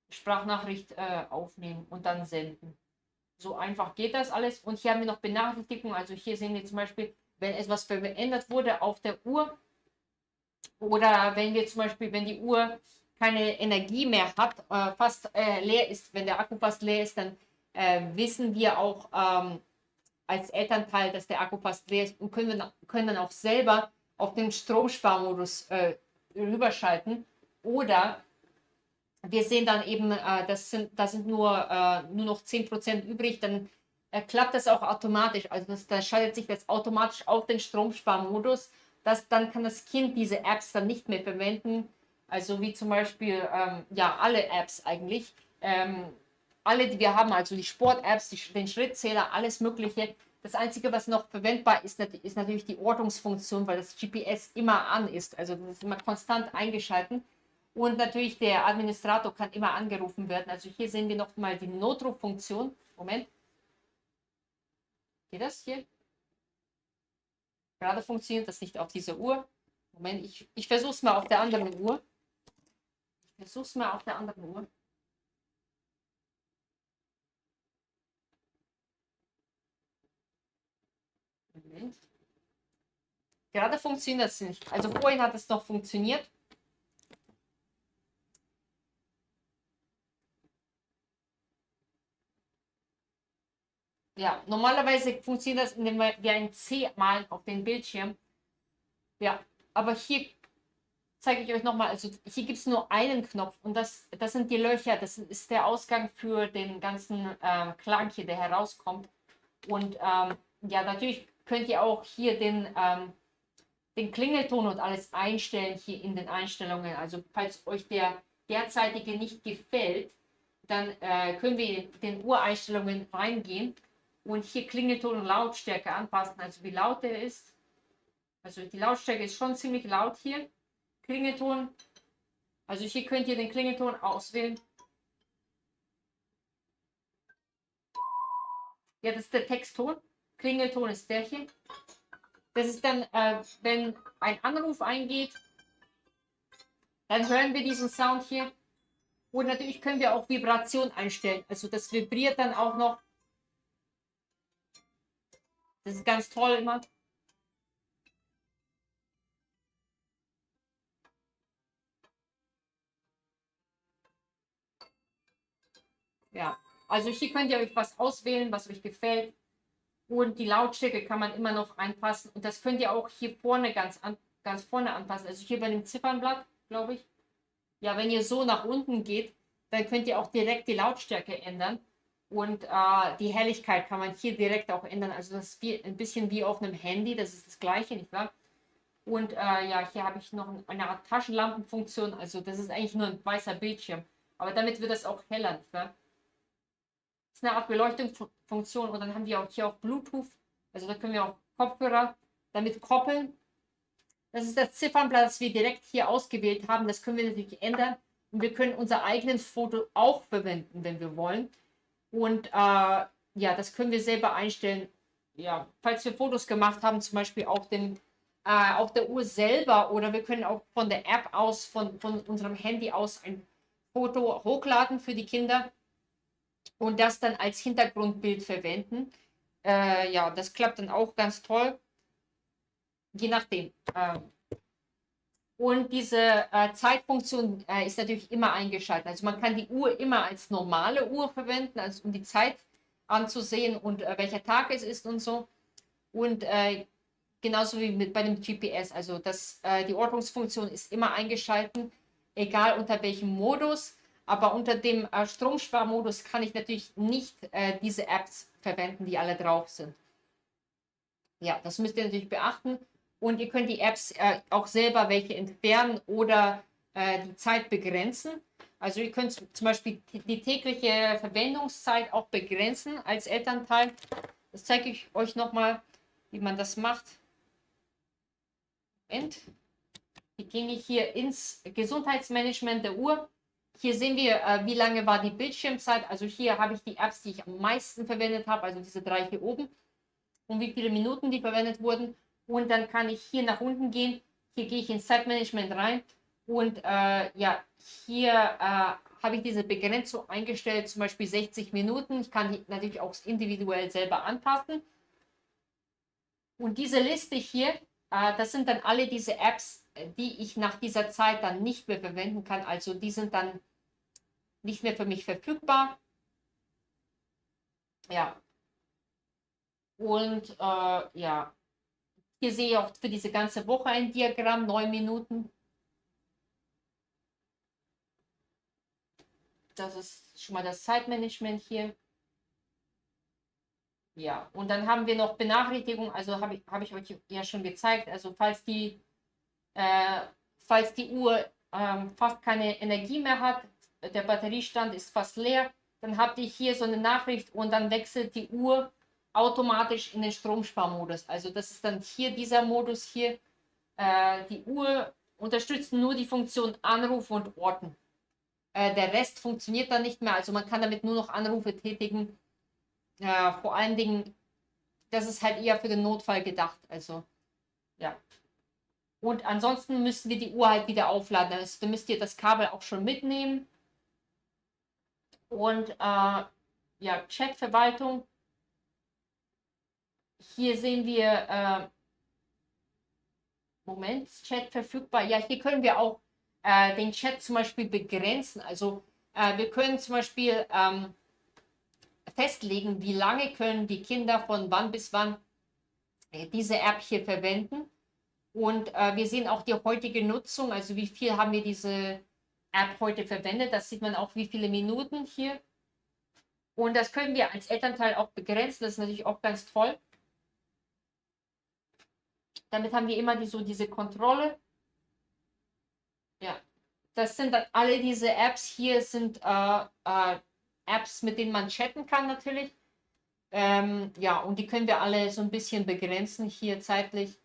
Sprachnachricht aufnehmen und dann senden. So einfach geht das alles. Und hier haben wir noch Benachrichtigungen. Also hier sehen wir zum Beispiel, wenn etwas verändert wurde auf der Uhr oder wenn wir zum Beispiel, wenn die Uhr keine Energie mehr hat, fast leer ist, wenn der Akku fast leer ist, dann wissen wir auch als Elternteil, dass der Akku fast leer ist und können dann auch selber auf den Stromsparmodus rüberschalten. Oder wir sehen dann eben, das sind nur noch 10% übrig, dann klappt das auch automatisch. Also da schaltet sich das automatisch auf den Stromsparmodus. Dann kann das Kind diese Apps dann nicht mehr verwenden. Also wie zum Beispiel, ja, alle Apps eigentlich. Alle, die wir haben, also die Sport-Apps, den Schrittzähler, alles Mögliche. Das Einzige, was noch verwendbar ist, ist natürlich die Ortungsfunktion, weil das GPS immer an ist. Also das ist immer konstant eingeschaltet. Und natürlich der Administrator kann immer angerufen werden. Also hier sehen wir nochmal die Notruffunktion. Moment. Geht das hier? Gerade funktioniert das nicht auf dieser Uhr. Moment, ich versuche es mal auf der anderen Uhr. Moment. Gerade funktioniert das nicht. Also vorhin hat es noch funktioniert. Ja, normalerweise funktioniert das, indem wir ein C malen auf den Bildschirm. Ja, aber hier zeige ich euch nochmal, also hier gibt es nur einen Knopf und das sind die Löcher, das ist der Ausgang für den ganzen Klang hier, der herauskommt. Und ja, natürlich könnt ihr auch hier den Klingelton und alles einstellen hier in den Einstellungen. Also falls euch der derzeitige nicht gefällt, dann können wir in den Ureinstellungen reingehen und hier Klingelton und Lautstärke anpassen, also wie laut der ist. Also die Lautstärke ist schon ziemlich laut hier. Klingelton, also hier könnt ihr den Klingelton auswählen. Ja, das ist der Textton. Klingelton ist der hier. Das ist dann, wenn ein Anruf eingeht, dann hören wir diesen Sound hier. Und natürlich können wir auch Vibration einstellen. Also das vibriert dann auch noch. Das ist ganz toll immer. Ja, also hier könnt ihr euch was auswählen, was euch gefällt. Und die Lautstärke kann man immer noch einpassen. Und das könnt ihr auch hier vorne ganz vorne anpassen. Also hier bei dem Ziffernblatt, glaube ich. Ja, wenn ihr so nach unten geht, dann könnt ihr auch direkt die Lautstärke ändern. Und die Helligkeit kann man hier direkt auch ändern. Also das ist ein bisschen wie auf einem Handy. Das ist das Gleiche, nicht wahr? Und ja, hier habe ich noch eine Art Taschenlampenfunktion. Also das ist eigentlich nur ein weißer Bildschirm. Aber damit wird es auch heller, nicht wahr? Das ist eine Art Beleuchtungsfunktion. Und dann haben wir auch hier auch Bluetooth. Also da können wir auch Kopfhörer damit koppeln. Das ist das Ziffernblatt, das wir direkt hier ausgewählt haben. Das können wir natürlich ändern. Und wir können unser eigenes Foto auch verwenden, wenn wir wollen. Und ja, das können wir selber einstellen. Ja, falls wir Fotos gemacht haben, zum Beispiel auf der Uhr selber, oder wir können auch von der App aus, von unserem Handy aus ein Foto hochladen für die Kinder und das dann als Hintergrundbild verwenden. Ja, das klappt dann auch ganz toll. Je nachdem. Und diese Zeitfunktion ist natürlich immer eingeschaltet. Also man kann die Uhr immer als normale Uhr verwenden, also um die Zeit anzusehen und welcher Tag es ist und so. Und genauso wie bei dem GPS. Also die Ortungsfunktion ist immer eingeschaltet, egal unter welchem Modus. Aber unter dem Stromsparmodus kann ich natürlich nicht diese Apps verwenden, die alle drauf sind. Ja, das müsst ihr natürlich beachten. Und ihr könnt die Apps auch selber welche entfernen oder die Zeit begrenzen. Also ihr könnt zum Beispiel die tägliche Verwendungszeit auch begrenzen als Elternteil. Das zeige ich euch nochmal, wie man das macht. Und ich gehe hier ins Gesundheitsmanagement der Uhr. Hier sehen wir, wie lange war die Bildschirmzeit. Also hier habe ich die Apps, die ich am meisten verwendet habe, also diese 3 hier oben. Und wie viele Minuten die verwendet wurden. Und dann kann ich hier nach unten gehen. Hier gehe ich ins Zeitmanagement rein. Und ja, hier habe ich diese Begrenzung eingestellt, zum Beispiel 60 Minuten. Ich kann die natürlich auch individuell selber anpassen. Und diese Liste hier, das sind dann alle diese Apps, die ich nach dieser Zeit dann nicht mehr verwenden kann. Also die sind dann nicht mehr für mich verfügbar. Ja. Und ja, hier sehe ich auch für diese ganze Woche ein Diagramm, 9 Minuten. Das ist schon mal das Zeitmanagement hier. Ja, und dann haben wir noch Benachrichtigungen, also habe ich euch ja schon gezeigt, also falls die Uhr fast keine Energie mehr hat, der Batteriestand ist fast leer, dann habt ihr hier so eine Nachricht und dann wechselt die Uhr automatisch in den Stromsparmodus. Also das ist dann hier dieser Modus hier. Die Uhr unterstützt nur die Funktion Anruf und Orten. Der Rest funktioniert dann nicht mehr, also man kann damit nur noch Anrufe tätigen. Vor allen Dingen, das ist halt eher für den Notfall gedacht. Also, ja. Und ansonsten müssen wir die Uhr halt wieder aufladen. Also, da müsst ihr das Kabel auch schon mitnehmen. Und ja, Chatverwaltung. Hier sehen wir, Moment, Chat verfügbar. Ja, hier können wir auch den Chat zum Beispiel begrenzen. Also, wir können zum Beispiel festlegen, wie lange können die Kinder von wann bis wann diese App hier verwenden. Und wir sehen auch die heutige Nutzung, also wie viel haben wir diese App heute verwendet. Das sieht man auch, wie viele Minuten hier. Und das können wir als Elternteil auch begrenzen. Das ist natürlich auch ganz toll. Damit haben wir immer diese Kontrolle. Ja, das sind dann alle diese Apps. Hier sind Apps, mit denen man chatten kann natürlich. Ja, und die können wir alle so ein bisschen begrenzen hier zeitlich,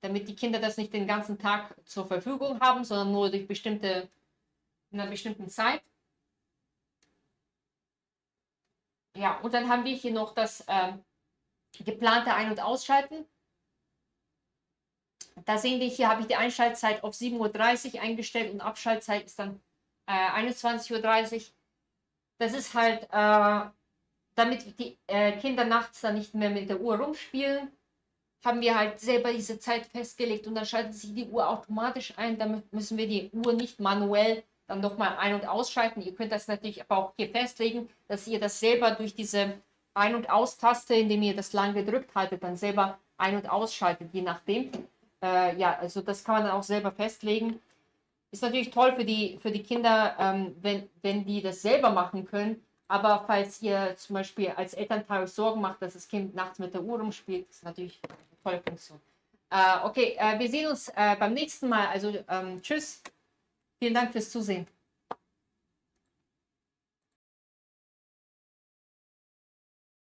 damit die Kinder das nicht den ganzen Tag zur Verfügung haben, sondern nur durch in einer bestimmten Zeit. Ja, und dann haben wir hier noch das geplante Ein- und Ausschalten. Da sehen wir, hier habe ich die Einschaltzeit auf 7:30 Uhr eingestellt und Abschaltzeit ist dann 21:30 Uhr. Das ist halt, damit die Kinder nachts dann nicht mehr mit der Uhr rumspielen, haben wir halt selber diese Zeit festgelegt und dann schaltet sich die Uhr automatisch ein. Damit müssen wir die Uhr nicht manuell dann nochmal ein- und ausschalten. Ihr könnt das natürlich aber auch hier festlegen, dass ihr das selber durch diese Ein- und Aus-Taste, indem ihr das lang gedrückt haltet, dann selber ein- und ausschaltet, je nachdem. Ja, also das kann man dann auch selber festlegen. Ist natürlich toll für die Kinder, wenn die das selber machen können. Aber falls ihr zum Beispiel als Elternteil euch Sorgen macht, dass das Kind nachts mit der Uhr rumspielt, ist natürlich eine tolle Funktion. Okay, wir sehen uns beim nächsten Mal. Also tschüss. Vielen Dank fürs Zusehen.